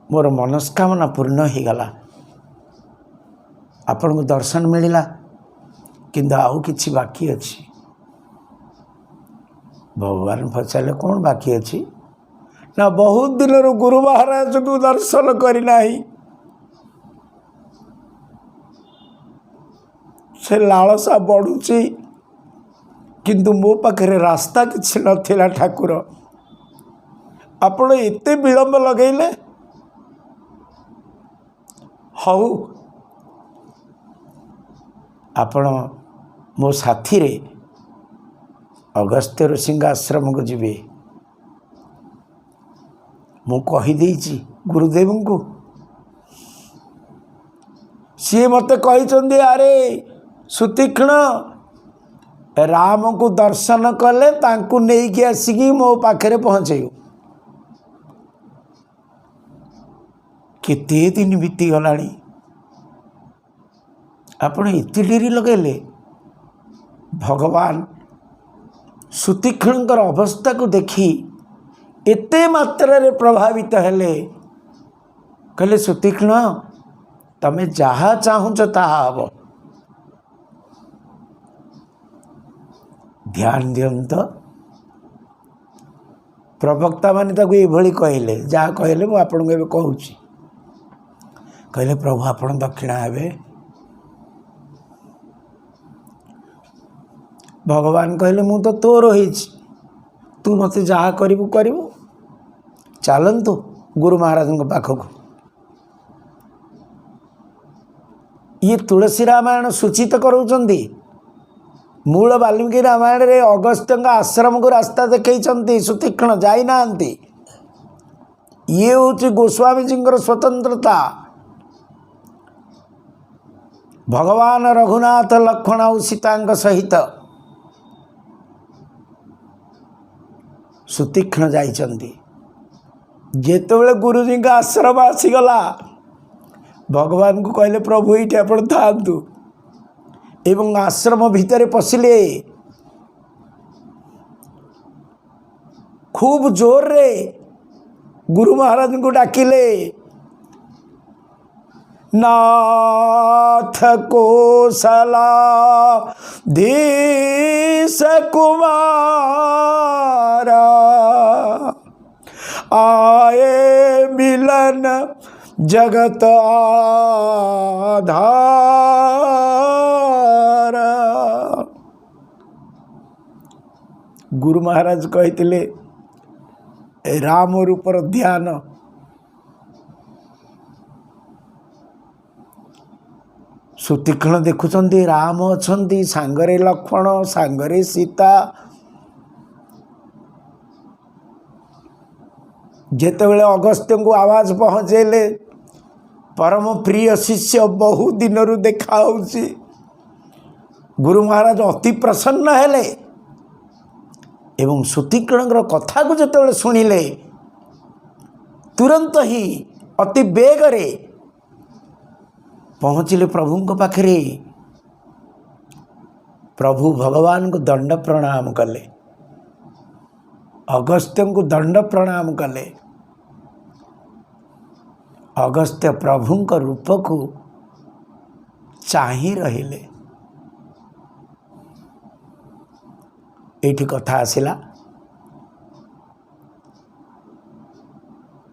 मोर मनस्कामना पूर्ण हो गला, आपण को दर्शन मिलिला, किंतु आउ किछि बाकी अछि। भगवान पचारे कौन बाकी अछि ना? बहुत दिन गुरु महाराज को दर्शन करना, से लालसा बढ़ुची, किंतु मो पाखे रास्ता किछि नथिला। ठाकुर, आपण एते विलंब लगेले। हऊ, आपण मो साथी रे अगस्त्य ऋषि आश्रम को जीवे। मु कही देइछि गुरुदेव को, सी मते कही, अरे सुतीक्ष्ण, राम को दर्शन कले तांकु नेइकी आसिकी मो पाखरे पहुँचेयु। केते दिन बीती गलानी, आपण एते डेरी लगेले। भगवान सुतीक्ष्णकर अवस्था को देखी एते मात्रा रे प्रभावित हेले। कहले, सुतीक्ष्ण, तमे जहा चाहुच ताहा हब। ध्यान दियंत। प्रवक्ता माने ताको एभली कहले, जहा कहले मु आपन को कहूची। कहले, प्रभु आपण दक्षिणा हेबे। भगवान कहले, मु तो तोर होइछि, तू मते जहा करिवु करिवु। चलंतु गुरु महाराज को पाखक। ये तुलसी रामायण सूचित करूचंदी। मूल वाल्मीकि रामायण रे अगस्त्य आश्रम को रास्ता देखई सुतीक्ष्ण जाई नांती। ये हूँ गोस्वामी जी स्वतंत्रता। भगवान रघुनाथ लक्ष्मण और सीता सहित सुतीक्ष्ण जाइछंती। जेतेबेले गुरुजी का आश्रम आसीगला, भगवान को कहले, प्रभु ये आपण थांतु। एवं आश्रम भितर पशिले। खूब जोर रे गुरु महाराज को डाकिले, नाथ कोसला धीश कुमार आए मिलन जगत आधार। गुरु महाराज कहते राम रूपर ध्यान। सुतीक्ष्ण देखुचंदी राम अछंती, सांगरे लक्ष्मण, सांगरे सीता। जेतेबेले अगस्त्य को आवाज पहुँचेले, परम प्रिय शिष्य बहु दिनरु देखा होउची। गुरु महाराज अति प्रसन्न हेले एवं सुतीक्ष्णर कथा को जेतेबेले सुनिले, तुरंत ही अति बेगरे पहुँचिले प्रभु को पाखरे। प्रभु भगवान को दंड प्रणाम कले, अगस्त्य को दंड प्रणाम कले। अगस्त्य प्रभु का रूप को चाही रहिले। एठी कथा आसिला,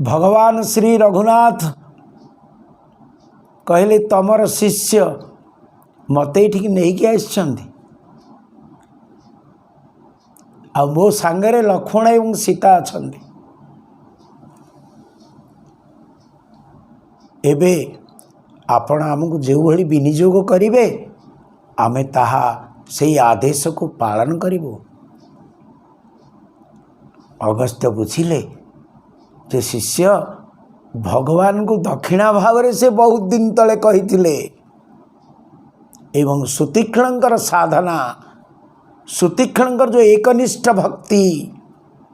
भगवान श्री रघुनाथ कहले, तमर शिष्य मते एठी नहीं कि आछंती, आ मो सांगरे लक्ष्मण एवं सीता अछंती। एबे आपण आमको जो भली विनियोग करिवे, आमे ताहा ସେଇ ଆଦେଶକୁ ପାଳନ କରିବୁ। ଅଗସ୍ତ୍ୟ ବୁଝିଲେ ଯେ ଶିଷ୍ୟ ଭଗବାନଙ୍କୁ ଦକ୍ଷିଣା ଭାବରେ ସେ ବହୁତ ଦିନ ତଳେ କହିଥିଲେ ଏବଂ ସୁତୀକ୍ଷ୍ଣଙ୍କର ସାଧନା, ସୁତୀକ୍ଷ୍ଣଙ୍କର ଯେଉଁ ଏକନିଷ୍ଠ ଭକ୍ତି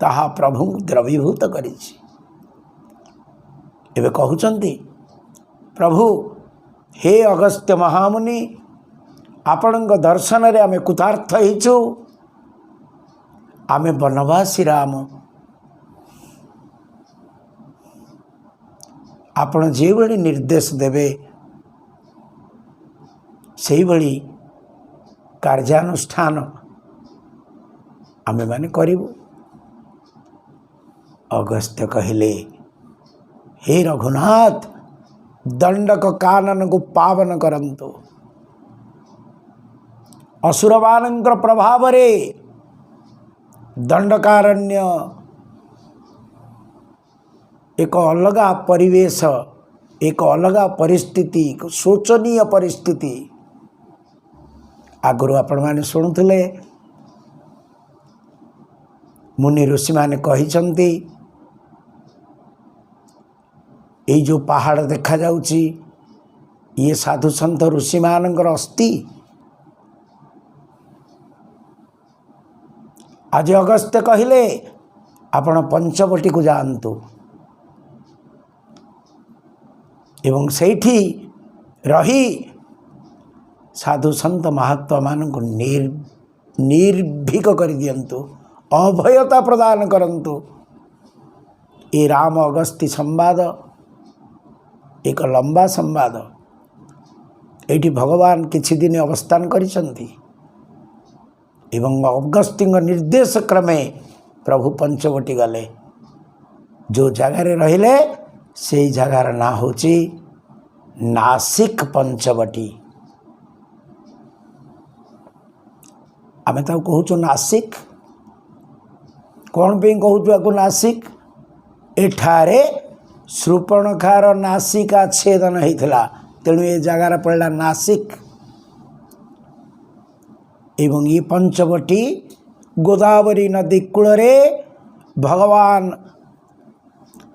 ତାହା ପ୍ରଭୁଙ୍କୁ ଦ୍ରବୀଭୂତ କରିଛି। ଏବେ କହୁଛନ୍ତି ପ୍ରଭୁ ହେ ଅଗସ୍ତ୍ୟ ମହାମୁନି, ଆପଣଙ୍କ ଦର୍ଶନରେ ଆମେ କୃତାର୍ଥ ହେଇଛୁ। ଆମେ ବନବାସୀ ରାମ, ଆପଣ ଯେଉଁଭଳି ନିର୍ଦ୍ଦେଶ ଦେବେ ସେଇଭଳି କାର୍ଯ୍ୟାନୁଷ୍ଠାନ ଆମେମାନେ କରିବୁ। ଅଗସ୍ତ୍ୟ କହିଲେ ହେ ରଘୁନାଥ, ଦଣ୍ଡକ କାନନକୁ ପାବନ କରନ୍ତୁ। ଅସୁରମାନଙ୍କର ପ୍ରଭାବରେ ଦଣ୍ଡକାରଣ୍ୟ ଏକ ଅଲଗା ପରିବେଶ, ଏକ ଅଲଗା ପରିସ୍ଥିତି, ଏକ ଶୋଚନୀୟ ପରିସ୍ଥିତି। ଆଗରୁ ଆପଣମାନେ ଶୁଣୁଥିଲେ ମୁନି ଋଷିମାନେ କହିଛନ୍ତି ଏଇ ଯେଉଁ ପାହାଡ଼ ଦେଖାଯାଉଛି ଇଏ ସାଧୁସନ୍ଥ ଋଷିମାନଙ୍କର ଅସ୍ଥି। ଆଜି ଅଗସ୍ତ୍ୟ କହିଲେ ଆପଣ ପଞ୍ଚବଟୀକୁ ଯାଆନ୍ତୁ ଏବଂ ସେଇଠି ରହି ସାଧୁସନ୍ଥ ମହାତ୍ମାମାନଙ୍କୁ ନିର୍ଭୀକ କରିଦିଅନ୍ତୁ, ଅଭୟତା ପ୍ରଦାନ କରନ୍ତୁ। ଏ ରାମ ଅଗସ୍ତ୍ୟ ସମ୍ବାଦ ଏକ ଲମ୍ବା ସମ୍ବାଦ। ଏଇଠି ଭଗବାନ କିଛି ଦିନ ଅବସ୍ଥାନ କରିଛନ୍ତି ଏବଂ ଅଗସ୍ତ୍ୟଙ୍କ ନିର୍ଦ୍ଦେଶ କ୍ରମେ ପ୍ରଭୁ ପଞ୍ଚବଟୀ ଗଲେ। ଯେଉଁ ଜାଗାରେ ରହିଲେ ସେଇ ଜାଗାର ନାଁ ହେଉଛି ନାସିକ ପଞ୍ଚବଟୀ। ଆମେ ତାକୁ କହୁଛୁ ନାସିକ। କ'ଣ ପାଇଁ କହୁଛୁ ଆକୁ ନାସିକ? ଏଠାରେ ଶୂର୍ପଣଖାର ନାସିକା ଛେଦନ ହେଇଥିଲା, ତେଣୁ ଏ ଜାଗାରେ ପଡ଼ିଲା ନାସିକ। ଏବଂ ଏ ପଞ୍ଚବଟୀ ଗୋଦାବରୀ ନଦୀ କୂଳରେ ଭଗବାନ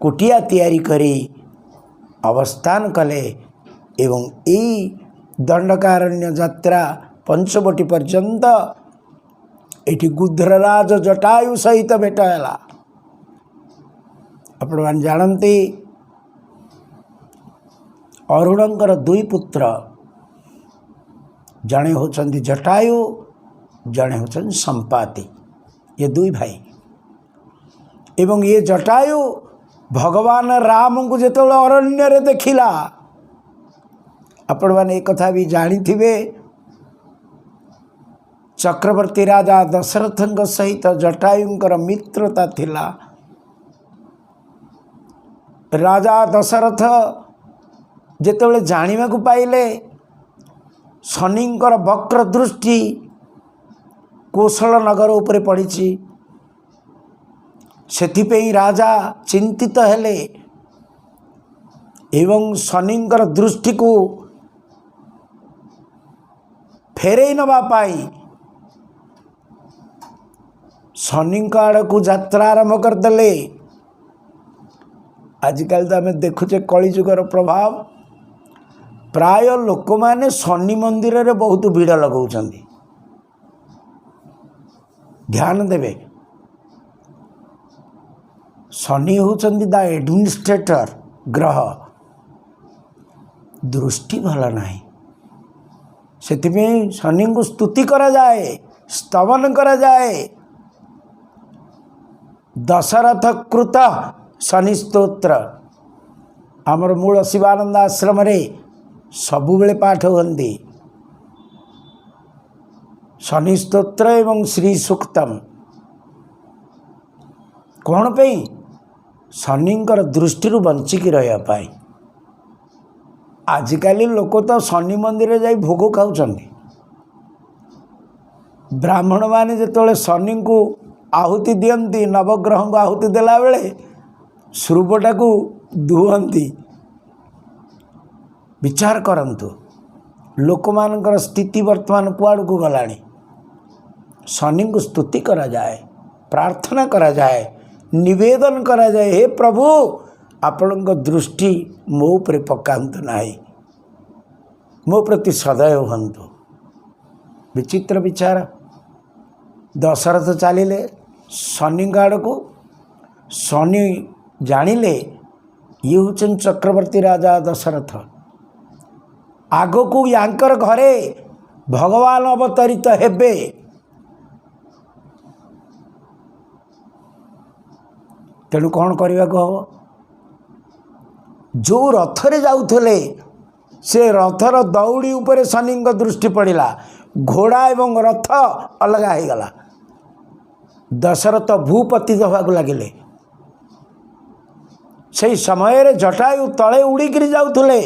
କୁଟିଆ ତିଆରି କରି ଅବସ୍ଥାନ କଲେ ଏବଂ ଏଇ ଦଣ୍ଡକାରଣ୍ୟ ଯାତ୍ରା ପଞ୍ଚବଟୀ ପର୍ଯ୍ୟନ୍ତ ଏଠି ଗୁଧ୍ରରାଜ ଜଟାୟୁ ସହିତ ଭେଟ ହେଲା। ଆପଣମାନେ ଜାଣନ୍ତି ଅରୁଣଙ୍କର ଦୁଇ ପୁତ୍ର, ଜଣେ ହେଉଛନ୍ତି ଜଟାୟୁ, ଜଣେ ହେଉଛନ୍ତି ସମ୍ପାତି। ଏ ଦୁଇ ଭାଇ ଏବଂ ଏ ଜଟାୟୁ ଭଗବାନ ରାମଙ୍କୁ ଯେତେବେଳେ ଅରଣ୍ୟରେ ଦେଖିଲା, ଆପଣମାନେ ଏ କଥା ବି ଜାଣିଥିବେ ଚକ୍ରବର୍ତ୍ତୀ ରାଜା ଦଶରଥଙ୍କ ସହିତ ଜଟାୟୁଙ୍କର ମିତ୍ରତା ଥିଲା। ରାଜା ଦଶରଥ ଯେତେବେଳେ ଜାଣିବାକୁ ପାଇଲେ ଶନିଙ୍କର ବକ୍ର ଦୃଷ୍ଟି କୌଶଳ ନଗର ଉପରେ ପଡ଼ିଛି, ସେଥିପାଇଁ ରାଜା ଚିନ୍ତିତ ହେଲେ ଏବଂ ଶନିଙ୍କର ଦୃଷ୍ଟିକୁ ଫେରେଇ ନେବା ପାଇଁ ଶନିଙ୍କ ଆଡ଼କୁ ଯାତ୍ରା ଆରମ୍ଭ କରିଦେଲେ। ଆଜିକାଲି ତ ଆମେ ଦେଖୁଛେ କଳିଯୁଗର ପ୍ରଭାବ, ପ୍ରାୟ ଲୋକମାନେ ଶନି ମନ୍ଦିରରେ ବହୁତ ଭିଡ଼ ଲଗାଉଛନ୍ତି। ଧ୍ୟାନ ଦେବେ, ଶନି ହେଉଛନ୍ତି ଦ ଆଡମିନିଷ୍ଟ୍ରେଟର ଗ୍ରହ, ଦୃଷ୍ଟି ଭଲ ନାହିଁ। ସେଥିପାଇଁ ଶନିଙ୍କୁ ସ୍ତୁତି କରାଯାଏ, ସ୍ତବନ କରାଯାଏ। ଦଶରଥ କୃତ ଶନି ସ୍ତୋତ୍ର ଆମର ମୂଳ ଶିବାନନ୍ଦ ଆଶ୍ରମରେ ସବୁବେଳେ ପାଠ ହୁଅନ୍ତି। ଶନି ସ୍ତୋତ୍ର ଏବଂ ଶ୍ରୀ ସୂକ୍ତମ। କ'ଣ ପାଇଁ? ଶନିଙ୍କର ଦୃଷ୍ଟିରୁ ବଞ୍ଚିକି ରହିବା ପାଇଁ। ଆଜିକାଲି ଲୋକ ତ ଶନି ମନ୍ଦିରରେ ଯାଇ ଭୋଗ ଖାଉଛନ୍ତି। ବ୍ରାହ୍ମଣମାନେ ଯେତେବେଳେ ଶନିଙ୍କୁ ଆହୁତି ଦିଅନ୍ତି, ନବଗ୍ରହଙ୍କୁ ଆହୁତି ଦେଲାବେଳେ ସ୍ୱରୂପଟାକୁ ଧୁଅନ୍ତି। ବିଚାର କରନ୍ତୁ ଲୋକମାନଙ୍କର ସ୍ଥିତି ବର୍ତ୍ତମାନ କୁଆଡ଼କୁ ଗଲାଣି। शनि को स्तुति करा जाए, प्रार्थना करा जाए, निवेदन करा जाए, हे प्रभु आपण दृष्टि मो उपरे पकांतु नाही, मो प्रति सदय हंतु। विचित्र विचार। दशरथ चलिले शनि आड़ को। शनि जानिले ये हूँ चक्रवर्ती राजा दशरथ। आग को यांकर घरे भगवान अवतरित हेबे। तेणु कौन करने को हम? जो रथरे जाऊले से रथर दौड़ी उपरे शनि दृष्टि पड़ा, घोड़ा एवं रथ अलग हो गला। दशरथ भूपति हवाक लगिले। से समय जटायु तले उड़ीक जाऊले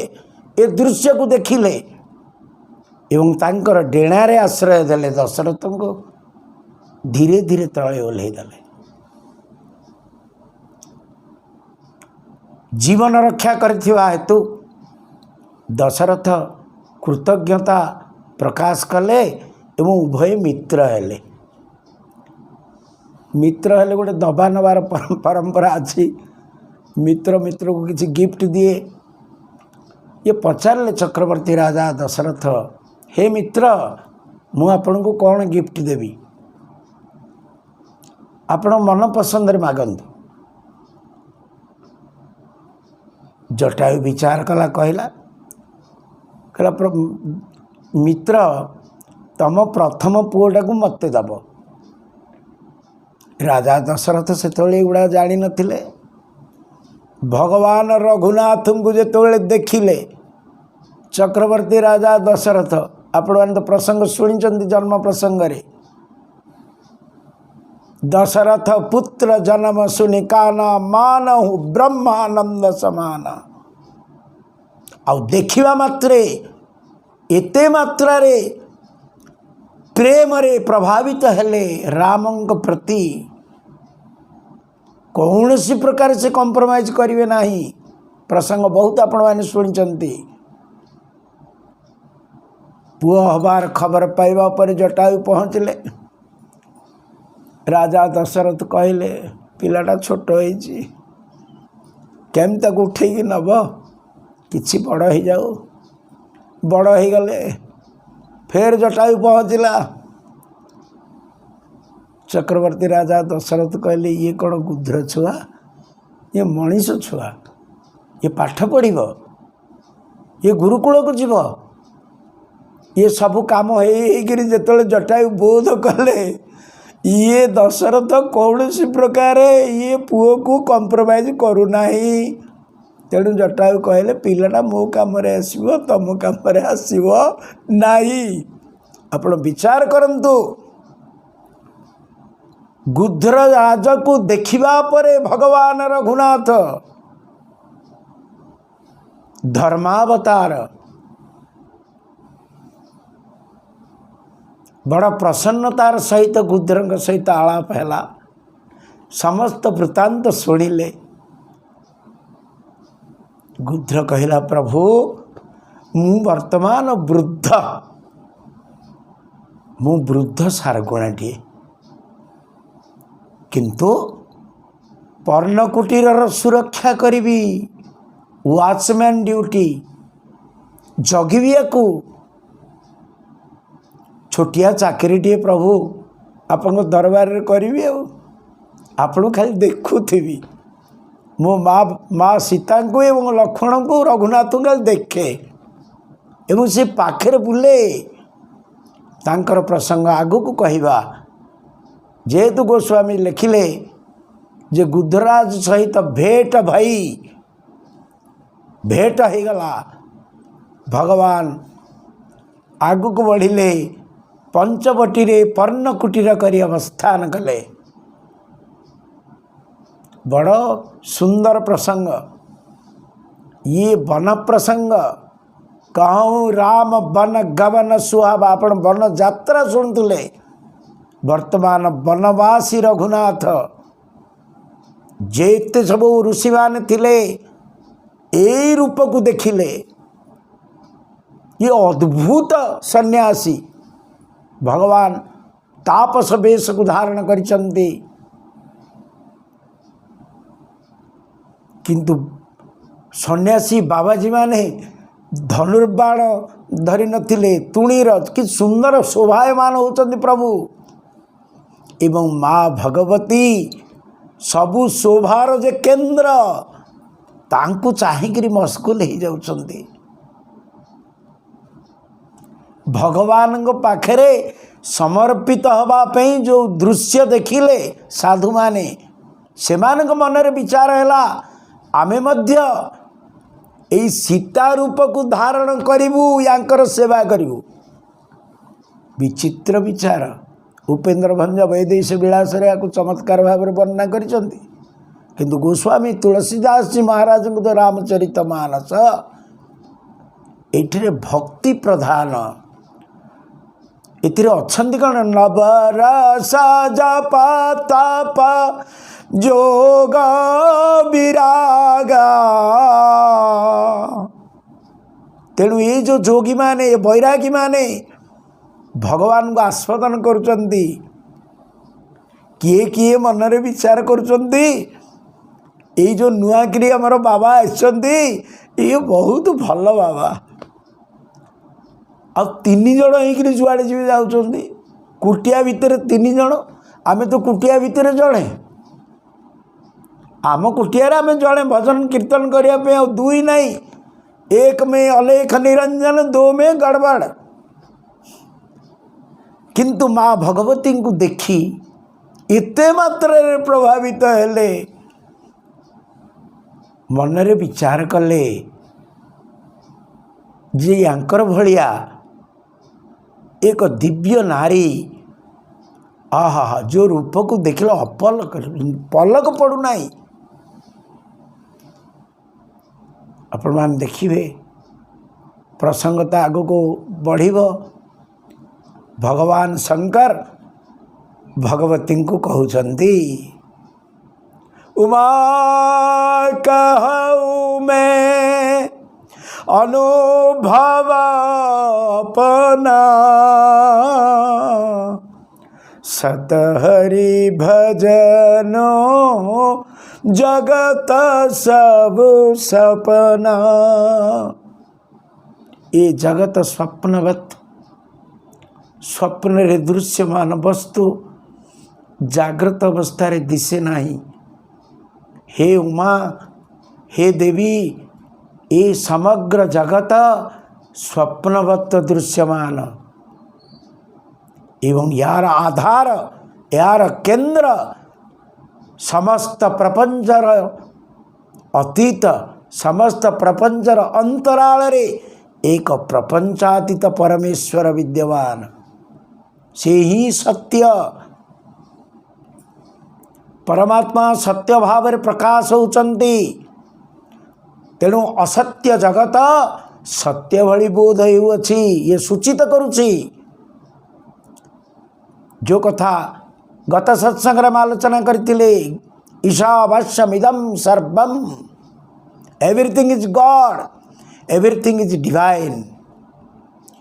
ए दृश्य को देखिले एवं तांकर डेणारे आश्रय देले। दशरथ को धीरे धीरे तले ओल्हे देले। जीवन रक्षा करथिबा हेतु दशरथ कृतज्ञता प्रकाश कले एवं उभय मित्र हेले। मित्र हेले गोटे दबा नबार परंपरा अच्छी। मित्र मित्र को किसी गिफ्ट दिए। ये पचारे चक्रवर्ती राजा दशरथ, हे मित्र मु आपण को कौन गिफ्ट देवी, आपण मन पसंद मागंतु। जटायु विचार कला, कहला मित्र तम प्रथम पुओटा को मत दब। राजा दशरथ से गुड़ा जानी नथिले। भगवान रघुनाथ को जो देखिले चक्रवर्ती राजा दशरथ, आपण तो प्रसंग शुणी जन्म प्रसंग रे, दशरथ पुत्र जन्म सुनि काना मानहु ब्रह्मानंद समान। आउ देखिबा मात्रे एते मात्रा रे प्रेम रे प्रभावित हेले रामंक प्रति। कौन सी प्रकार से कंप्रोमाइज करिवे नाही। प्रसंग बहुत आपण माने सुनिचंती। पुओ हबार खबर पाइबा पर जटायु पहुँचले। राजा दशरथ कहले पिलाटा छोट होइछि, केम ताको उठेकी नब, किछि बड़ हो जाऊ। बड़ हो गले फेर जटायु पहुँचला। चक्रवर्ती राजा दशरथ कहले ये कौन गुध्र छुआ, ये मनीष छुआ, ये पाठ पढ़िब, ये गुरुकुल को जीव। ये सब काम होकर जो जटायु बोध कले ये दशरथ कौन सी प्रकार ये पुओ को कंप्रोमाइज करूना। तेणु जटायु कहले पिलाटा मो काम आसो, तुम काम आसो नहीं। आपण विचार करंतु, गुध्र राज को देखिबा परे भगवान रघुनाथ धर्मावतार बड़ा प्रसन्नतार सहित गुध्र सहित आलाप है। समस्त वृत्तांत शुणिले। गुध्र कहला प्रभु मु वर्तमान वृद्ध सारगुणाटीए, किंतु पर्णकुटीर सुरक्षा करी, वॉचमैन ड्यूटी जगिबी को छोटिया चाकरीटे प्रभु आपण दरबार रे करी। आपण खाली देखुथी मो माँ सीता को एवं लक्ष्मण को रघुनाथ को देखे एवं से पाखे बुले। तांकर प्रसंग आगु को कहवा। जेहेतु गोस्वामी लिखिले जे गुद्धराज सहित भेट भई, भेट हो गला। भगवान आगु को बढ़िले, पंचवटी रे पर्णकुटीर करी अवस्थान कले। बड़ सुंदर प्रसंग ये वन प्रसंग। कहूँ राम वन गवन सुहावा। आपण वन यात्रा शुणुले। वर्तमान वनवासी रघुनाथ जेते सब ऋषि मान थिले ए रूप को देखिले। ये अद्भुत सन्यासी भगवान तापस बेश को धारण करिसंती किंतु सन्यासी बाबाजी माने धनुर्बाण धरी नथिले तुणीर कि सुंदर शोभायमान होचंती प्रभु एवं माँ भगवती सबु शोभार जे केंद्र तांकु चाहिकिरी मस्कुल हो जाउछंती। भगवान पाखरे समर्पित हवा पई जो दृश्य देखिले साधु माने सेमानक मनरे विचार हैला आमे मध्य एई सीता रूप को धारण करिवु यांकर सेवा करिवु। विचित्र विचार उपेन्द्र भंज वैदेश विलास चमत्कार भाव वर्णना करिसंती किंतु गोस्वामी तुलसीदास जी महाराज को तो रामचरित मानस एठिरे भक्ति प्रधान एथिरे अछंती कण नवरस जप तप जोग विराग तेणु ये जो जोगी माने बैरागी माने भगवान को आस्वादन करुचंती किए किए मनरे विचार करुचंती ये जो नुआकिरी आमर बाबा आसचंती ये बहुत भल बाबा आ तीन जन होकर जुआड़े जी जाऊँगी कुटिया भितर तीन जन आमे तो कुटिया भितर जड़े आम कुटियार आम जड़े भजन कीर्तन करने आ दुई नहीं एक में अलेख निरंजन दो में गड़बड़ किंतु माँ भगवती को देखी एते मात्रा प्रभावित हेले मनरे विचार कले जे यांकर भलिया एक दिव्य नारी आहा जो रूप को देखल अपलक पलक पड़ूना आपण मान देखिए प्रसंगता आग को बढ़ भगवान शंकर भगवती को कहउचंती उमा कहू मैं अनुभव अपना सतहरि भजनो जगत सब सपना। ये जगत स्वप्नवत स्वप्न रे दृश्यमान वस्तु जागृत अवस्था रे दिशे नहीं। हे उमा हे देवी ये समग्र जगत स्वप्नवत दृश्यमान एवं यार आधार यार केंद्र समस्त प्रपंचर अतीत समस्त प्रपंचर अंतराल रे एक प्रपंचातीत परमेश्वर विद्यमान से ही सत्य परमात्मा सत्य भाव रे प्रकाश होचंती। तेणु असत्य जगत सत्य भली बोध होउछि ये सूचित करुछि। जो कथा गत सत्संग में आलोचना करथिले ईशावास्यमिदं सर्वम everything is God everything is divine.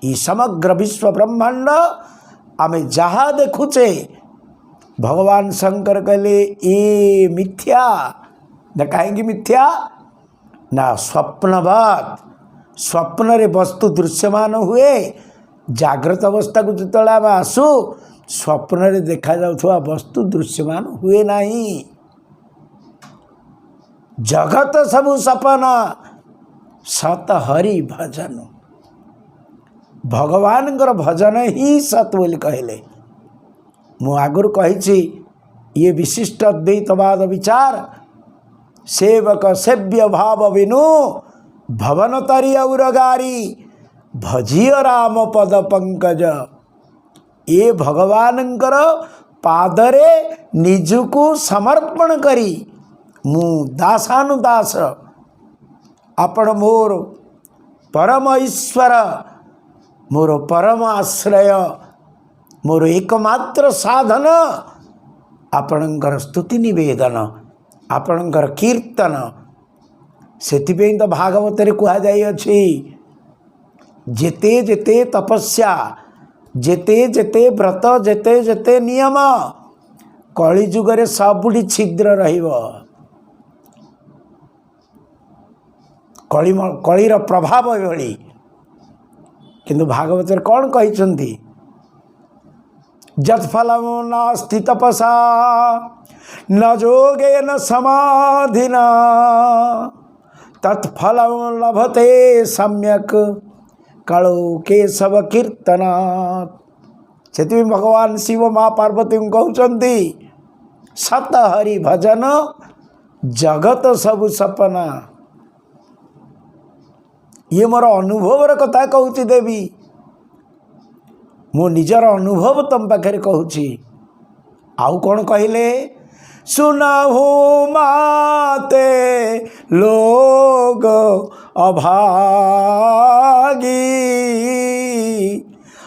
ये समग्र विश्व ब्रह्मांड आमे जहाँ देखुचे भगवान शंकर कहले ये मिथ्या न कहेंगे मिथ्या ना स्वप्नवत स्वप्न रे वस्तु दृश्यमान हुए जागृत अवस्था को जो आम आसु स्वप्न रे देखा जाउथवा वस्तु दृश्यमान हुए नहीं। जगत सबु सपना सत हरि भजन भगवान भजन ही सत बोली कहले। मु आगुर कही ये विशिष्ट अद्वैतवाद विचार सेवक सेव्य भाव विनु भवन तरी औरगारी भजिय राम पद पंकज। ये भगवानंकर पादरे निजको समर्पण करी मु दासानुदास आपण मोर परम ईश्वर मोर परम आश्रय मोर एकमात्र साधन आपणकर स्तुति निवेदन आपणकर कीर्तन। सेतिपे तो भागवत रे कहा जाई अछि जेते जेते तपस्या जेते जेते व्रत जेते जेते नियम कली जुगरे सबुठी छिद्र रहिब। कलीर प्रभाव एभली किंतु भागवत कौन कही जत्फलम नास्ति तपसा न जोगे न समाधिना तत्फलम लभते सम्यक कालो केशव कीर्तना। से भगवान शिव माँ पार्वती कहते सत हरि भजन जगत सबु सपना। ये मोर अनुभवर कथा कहूँ देवी, मो निजर अनुभव तुम पाखे कहूँ। आउ कौन कहले सुनाहु माते लोग अभागी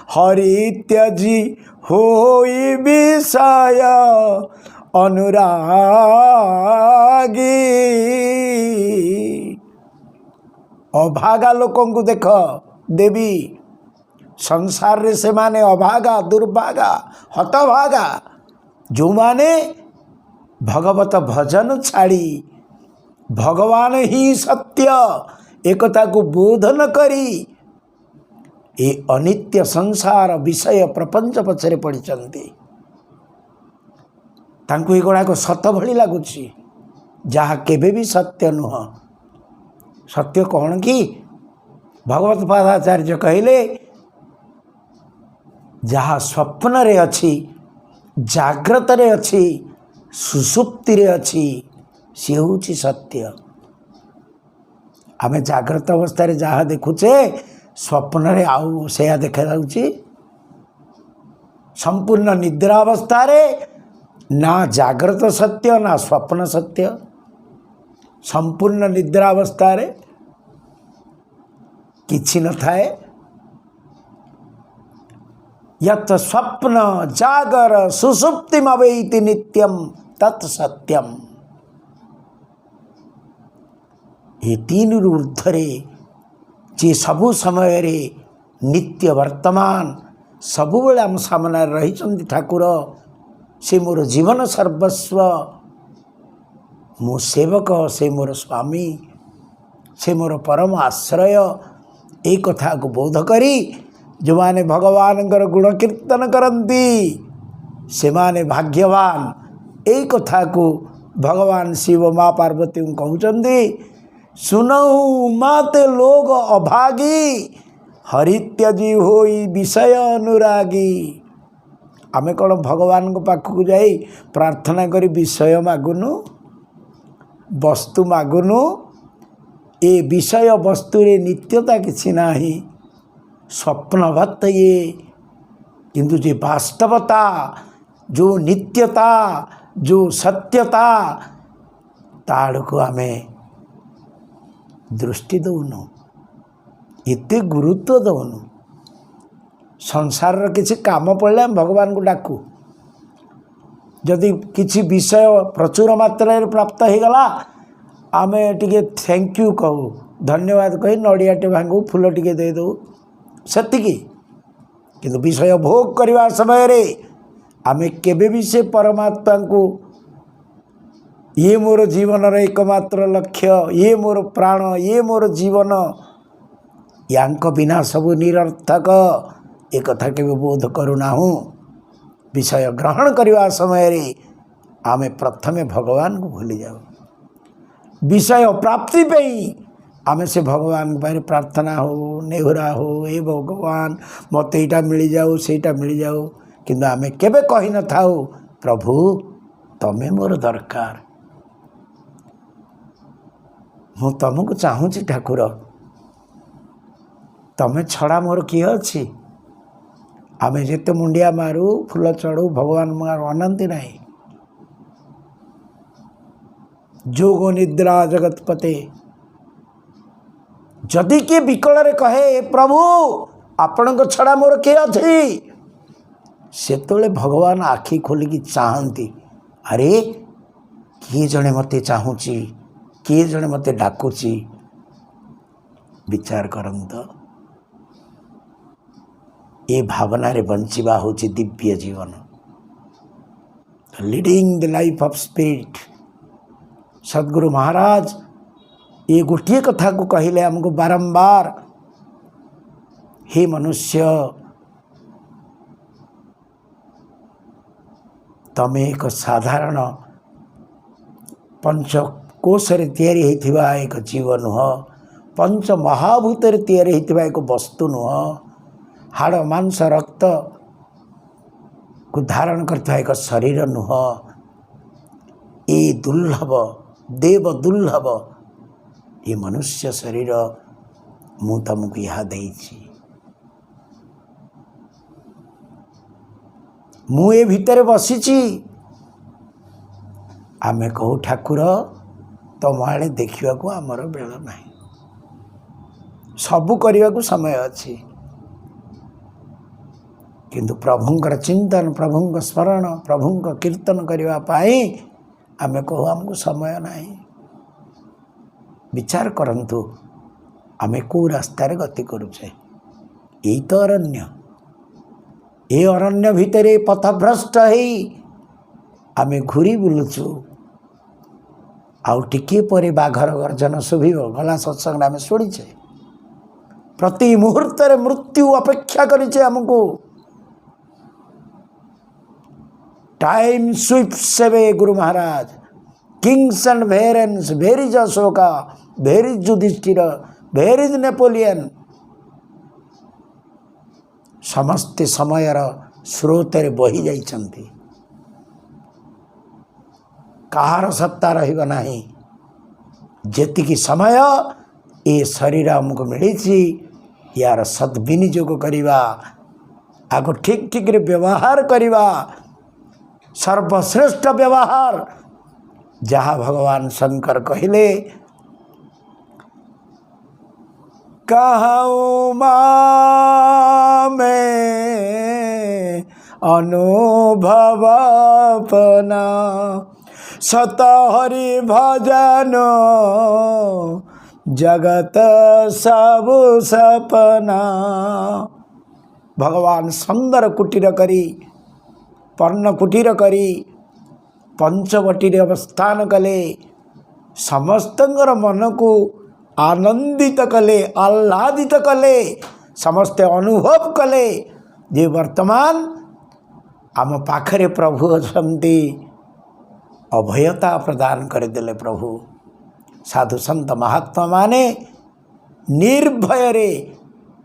हरि त्यजी होई विषय अनुरागी। अभागा लोकं को देख देवी संसार रे से माने अभागा दुर्भागा हतभागा जो माने भगवत भजन छाड़ी भगवान ही सत्य एकता को बोधन करी ए अनित्य संसार विषय प्रपंच पछरे पड़िचंती। तांको एगुड़ाक सत भली लगुच जहाँ केबे भी सत्य नुह। सत्य कौन कि भगवत पादाचार्य कहले जहाँ स्वप्न रे अच्छी जाग्रत रे अच्छी सुसुप्ति रे अच्छी सी हूँ सत्य। आमे जाग्रत अवस्था रे जहाँ देखुचे स्वप्न रे आउ से देखा जाउची। संपूर्ण निद्रा अवस्था रे ना जाग्रत सत्य ना स्वप्न सत्य। संपूर्ण निद्रा अवस्था रे किछि न थाए। यत् स्वप्न जागर सुसुप्तिमवेति नित्यम तत्सत्यम। ये तीन ऊर्ध्वरे जे सबु समय रे नित्य वर्तमान सबुबेले आम सामने रही ठाकुर से मोर जीवन सर्वस्व मो सेवक से मोर स्वामी से मोर परम आश्रय। ए कथा को बोध करी जो माने भगवान गुण कीर्तन करती से माने भाग्यवान। ए कथा को भगवान शिव माँ पार्वती कहते सुनऊ माते लोग अभागी हरित्यजी होई विषय अनुरागी। आमे कौन भगवान को पाखक जाई प्रार्थना करी विषय मागुनु वस्तु मागुनु। ए विषय वस्तु रे नित्यता किछि नाही स्वप्नवत ये किंतु जे वास्तवता जो नित्यता जो सत्यता ताड़ को आमे दृष्टि दौनु एते गुरुत्व दौनु। संसार किसी काम पड़े भगवान को डाकू जदि किसी विषय प्रचुर मात्रा प्राप्त हो गला आमे टिके थैंक यू कहू धन्यवाद कही नड़ियाटे भांगू फूल टिके दे दो सेतिकी। किंतु विषय भोग करने समय रे आमे केबे भी से परमात्मा को ये मोर जीवन एकमात्र लक्ष्य ये मोर प्राण ये मोर जीवन यांक बिना सबु निरर्थक एक कथा के बोध करूना हूँ। विषय ग्रहण करने समय रे आमे प्रथमे भगवान को भूली जाओ। विषय प्राप्ति पे आमे से भगवान बारे प्रार्थना हो नेहुरा हो ए भगवान मत यहाँ मिल जाओ सेटा मिल जाओ। किंतु आमे केबे कही न थाओ प्रभु तमे मोर दरकार मु तुमको चाहूँगी ठाकुर तमे छड़ा मोर किए अच्छी। आमे जेते मुंडिया मारू फूल चढ़ू भगवान मार अनंती नहीं। जोग निद्रा जगतपते जदि किए विकल रे कहे प्रभु आपण को छड़ा मोर किए अच्छी से भगवान आखि खोलिकी चाहती अरे किए जड़े मते चाहूँची किए जड़े मते डाकुची विचार करंत। ये भावना रे बंचिबा होची दिव्य जीवन, leading the life of spirit. Sadguru Maharaj ये गोटे कथा को कहले हमको बारंबार, हे मनुष्य तमे एक साधारण पंचकोश तैयारी होइथिबा एक जीव नुह, पंच महाभूत तैयारी होइथिबा एक वस्तु नुह, हाड़ मांस रक्त को धारण करता एक शरीर नुह। ये दुर्लभ देव दुर्लभ ये मनुष्य शरीर मु तुमको यहाँ देइछि। मु ए भितर बसिछि। आमे कहू ठाकुर तुम आड़े देखा को आमर बेल नहीं, सबू करने को समय अच्छी, किंतु प्रभुंकर चिंतन प्रभुंक स्मरण प्रभुंक कीर्तन करने आमे कहू आमको समय नहीं। विचार करंतु आमे को रास्तार गति करुचे। यही तो अरण्य, ये अरण्य भितर पथभ्रष्ट है आमे घूरी बुलुचु। आउ टिके परे बाघर गर्जन शुभिब, गला सत्संग आमे शुणीचे। प्रति मुहूर्त मृत्यु अपेक्षा करिचे हमको। Time sweeps away Guru Maharaj, kings and warriors, where is Ashoka, where is Yudhishthir, where is Napoleon. समस्ते समयर स्रोतर बही जाइछन्ति, कहार सत्ता रहिबा नाही। जेतिकी समय ये शरीर हमको मिली, यार सद्विनियोग करिबा, आगो ठीक ठीक रे व्यवहार करिबा, सर्वश्रेष्ठ व्यवहार जहाँ भगवान शंकर कहले, कहूँ में अनुभव अपना, सत हरि भजन जगत सब सपना। भगवान सुंदर कुटीर करी, पर्ण कुटीर करी पंचवटी अवस्थान कले, समस्तंगर मन को आनंदित कले, आह्लादित कले, समस्ते अनुभव कले जे वर्तमान आम पाखरे प्रभु अछंती। अभयता प्रदान करदेले प्रभु। साधु संत महात्मा माने निर्भय रे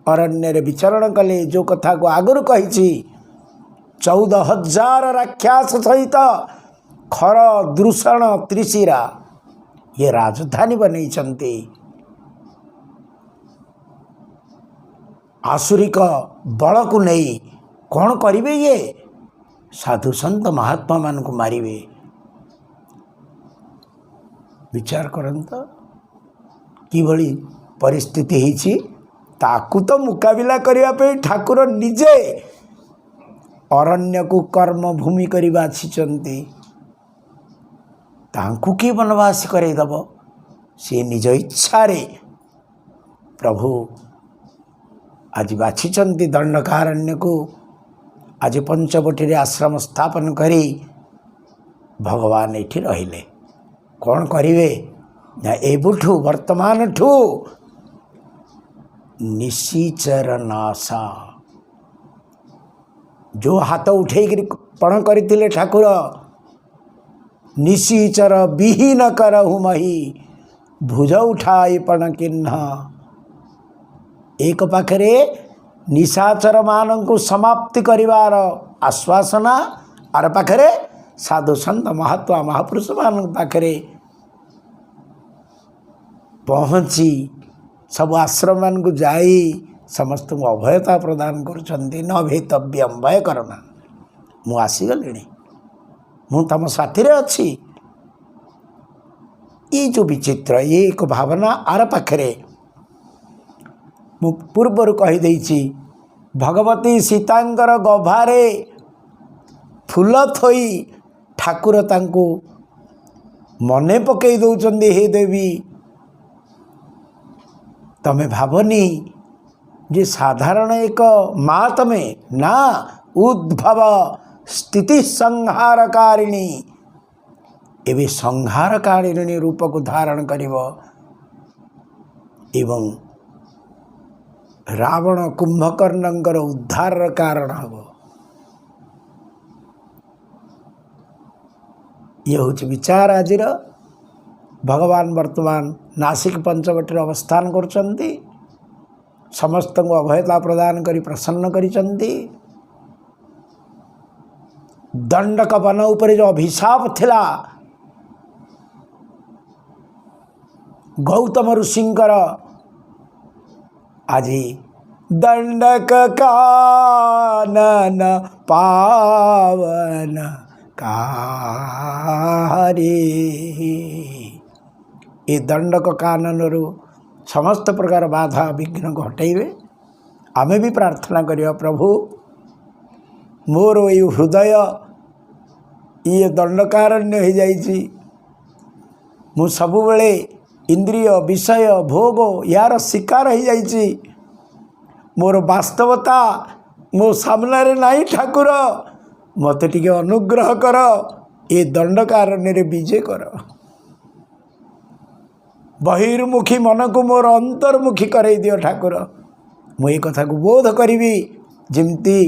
अरण्य विचरण कले। जो कथा को आगुरी कही 14,000 राक्षस सहित खर दूषण त्रिशिरा ये राजधानी बनई। आसुरिक बल को नहीं कौन करिवे, ये साधु संत महात्मा मान को मारिवे। विचार करंत कि भली परिस्थिति हिची, ताकू तो मुकाबिला करिया पे ठाकुर निजे अरण्य को कर्म भूमि करवा आछिचंती। तांकू कि वनवास करे दब, से निज इच्छा रे प्रभु आज बाछिचंती दंडकारण्य को। आज पंचवटी आश्रम स्थापन करी भगवान एठी रहिले। कौन करिवे ना एबुठू वर्तमान ठू निशिचर नासा। जो हाथ उठे पण करथिले ठाकुर, निशिचर विहीन करहु मही, भुज उठाई पण किन्ह। एक पाखरे निशाचर मान को समाप्ति करिवार आश्वासना, आर पाखरे साधु संत महात्मा महापुरुष मान पाखरे पहुँची सब आश्रम मान को जाई समस्त को अभयता प्रदान करुछंती। न भेतव्यम भय करना, मु आसीगलिणी, मु तम साथी रे अछि। ये जो विचित्र ये एक भावना आर पाखरे मु पूर्वर कही देइछि। भगवती सीतांकर गभारे फूल थोई ठाकुर तांको मने पकई दौचंदी, हे देवी तमे भावनी जे साधारण एक मात में ना उद्भव स्थिति संहारकारिणी एवं संहारकारिणी रूप को धारण करिव एवं रावण कुंभकर्णंकर उद्धार कारण हम। ये हूँ विचार आजिर। भगवान वर्तमान नासिक पंचवटी अवस्थान करछन्ति, समस्त को अभयता प्रदान करी प्रसन्न करिछन्ति। दंडक वन उपर जो अभिशाप थिला गौतम ऋषिंकर आज दंडक कानन पावन कारी ये दंडक कानन समस्त प्रकार बाधा विघ्न को हटेबे। आमे भी प्रार्थना करिया प्रभु मोर ये हृदय ये दंडकारण्य हो जाइछि, मु सबुबले इंद्रिय विषय भोग यार शिकार हो जाइछि, मोर वास्तवता मो सामने नहीं ठाकुर मते टिके अनुग्रह कर, ये दंडकारण्य विजय कर। बहिर्मुखी मन को मोर अंतर्मुखी करई दियो ठाकुर। मु ये कथा को बोध करी जमती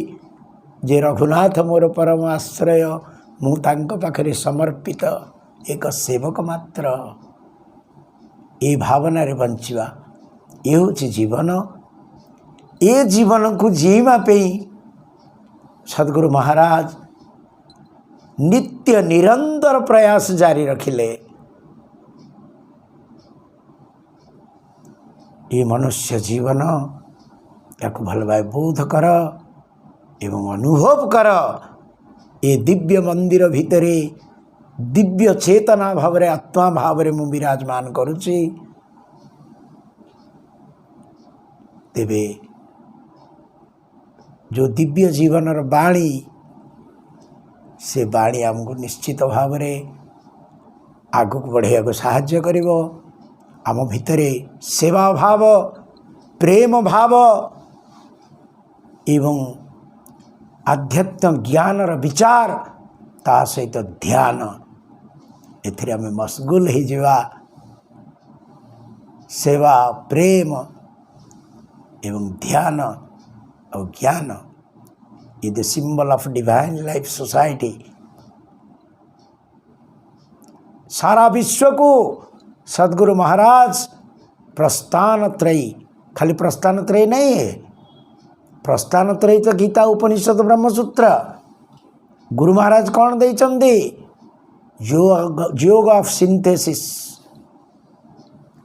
जे रघुनाथ मोर परम आश्रय, मु तांको पाखरे समर्पित एक सेवक मात्र। ये भावना रे बंचिवा ये हूँ जीवन। ये जीवन को जीवा पे सद्गुरु महाराज नित्य निरंतर प्रयास जारी रखिले। ये मनुष्य जीवन या भल भाई बोध कर एवं अनुभव कर। ये दिव्य मंदिर भितरे दिव्य चेतना भाव रे आत्मा भाव रे मु विराजमान करुची। तेबे जो दिव्य जीवन बाणी से बाणी आमको निश्चित भाव रे आगु बढ़िया को साहाय्य करिवो। आम भितरे सेवा भाव प्रेम भाव एवं आध्यात्म ज्ञान विचार ता सहित ध्यान एथिरे आम मशगुल हो जावा। सेवा प्रेम एवं ध्यान और ज्ञान ये the symbol of divine life society. सारा विश्व को सद्गुरु महाराज प्रस्थान त्रयी, खाली प्रस्थान त्रयी नहीं है, प्रस्थान त्रयी तो गीता उपनिषद ब्रह्मसूत्र। गुरु महाराज कौन देइचंदी? योग ऑफ सिंथेसिस।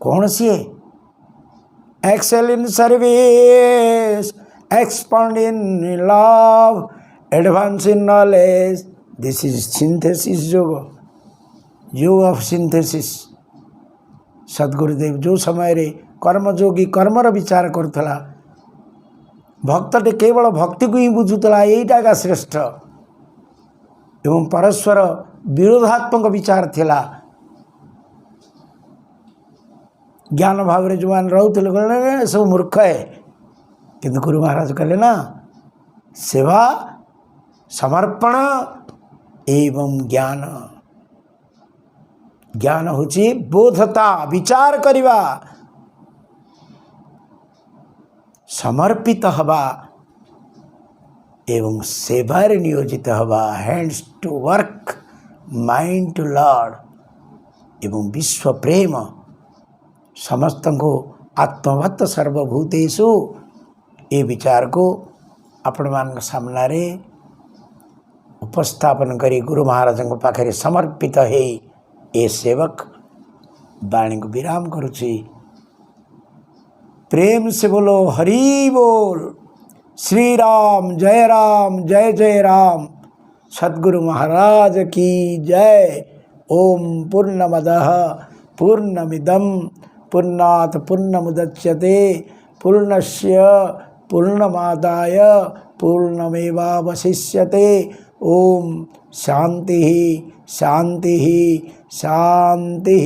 कौन सी है? Excel in service, expand in love, advance in knowledge. This is synthesis yoga, yoga of synthesis. सद्गुरुदेव जो समय रे कर्मयोगी कर्मर विचार करुला, भक्तटे केवल भक्ति को ही बुझुला यहीटा का श्रेष्ठ एवं परस्पर विरोधात्मक विचार थिला। ज्ञान भाव रे जो मान रहते कहले सब मूर्ख है, किंतु गुरु महाराज कहले ना सेवा समर्पण एवं ज्ञान। ज्ञान होची बोधता विचार करिवा, समर्पित हवा एवं सेवारे नियोजित हवा। Hands to work, mind to lord एवं विश्व प्रेम। समस्त को आत्मवत् सर्वभूतेषु ये विचार को आपण मान सामना रे उपस्थापन करी गुरु महाराज को पाखरे समर्पित है ये सेवक वाणी को विराम करुची। प्रेम से बोलो हरि बोल। श्री राम जय जय राम। सद्गुरु महाराज की जय। ओम पूर्णमदः पूर्णमिदं पूर्णात् पूर्णमुदच्यते पूर्णस्य पूर्णमादाय पूर्णमेवावशिष्यते। ओम शांति शांति शांति।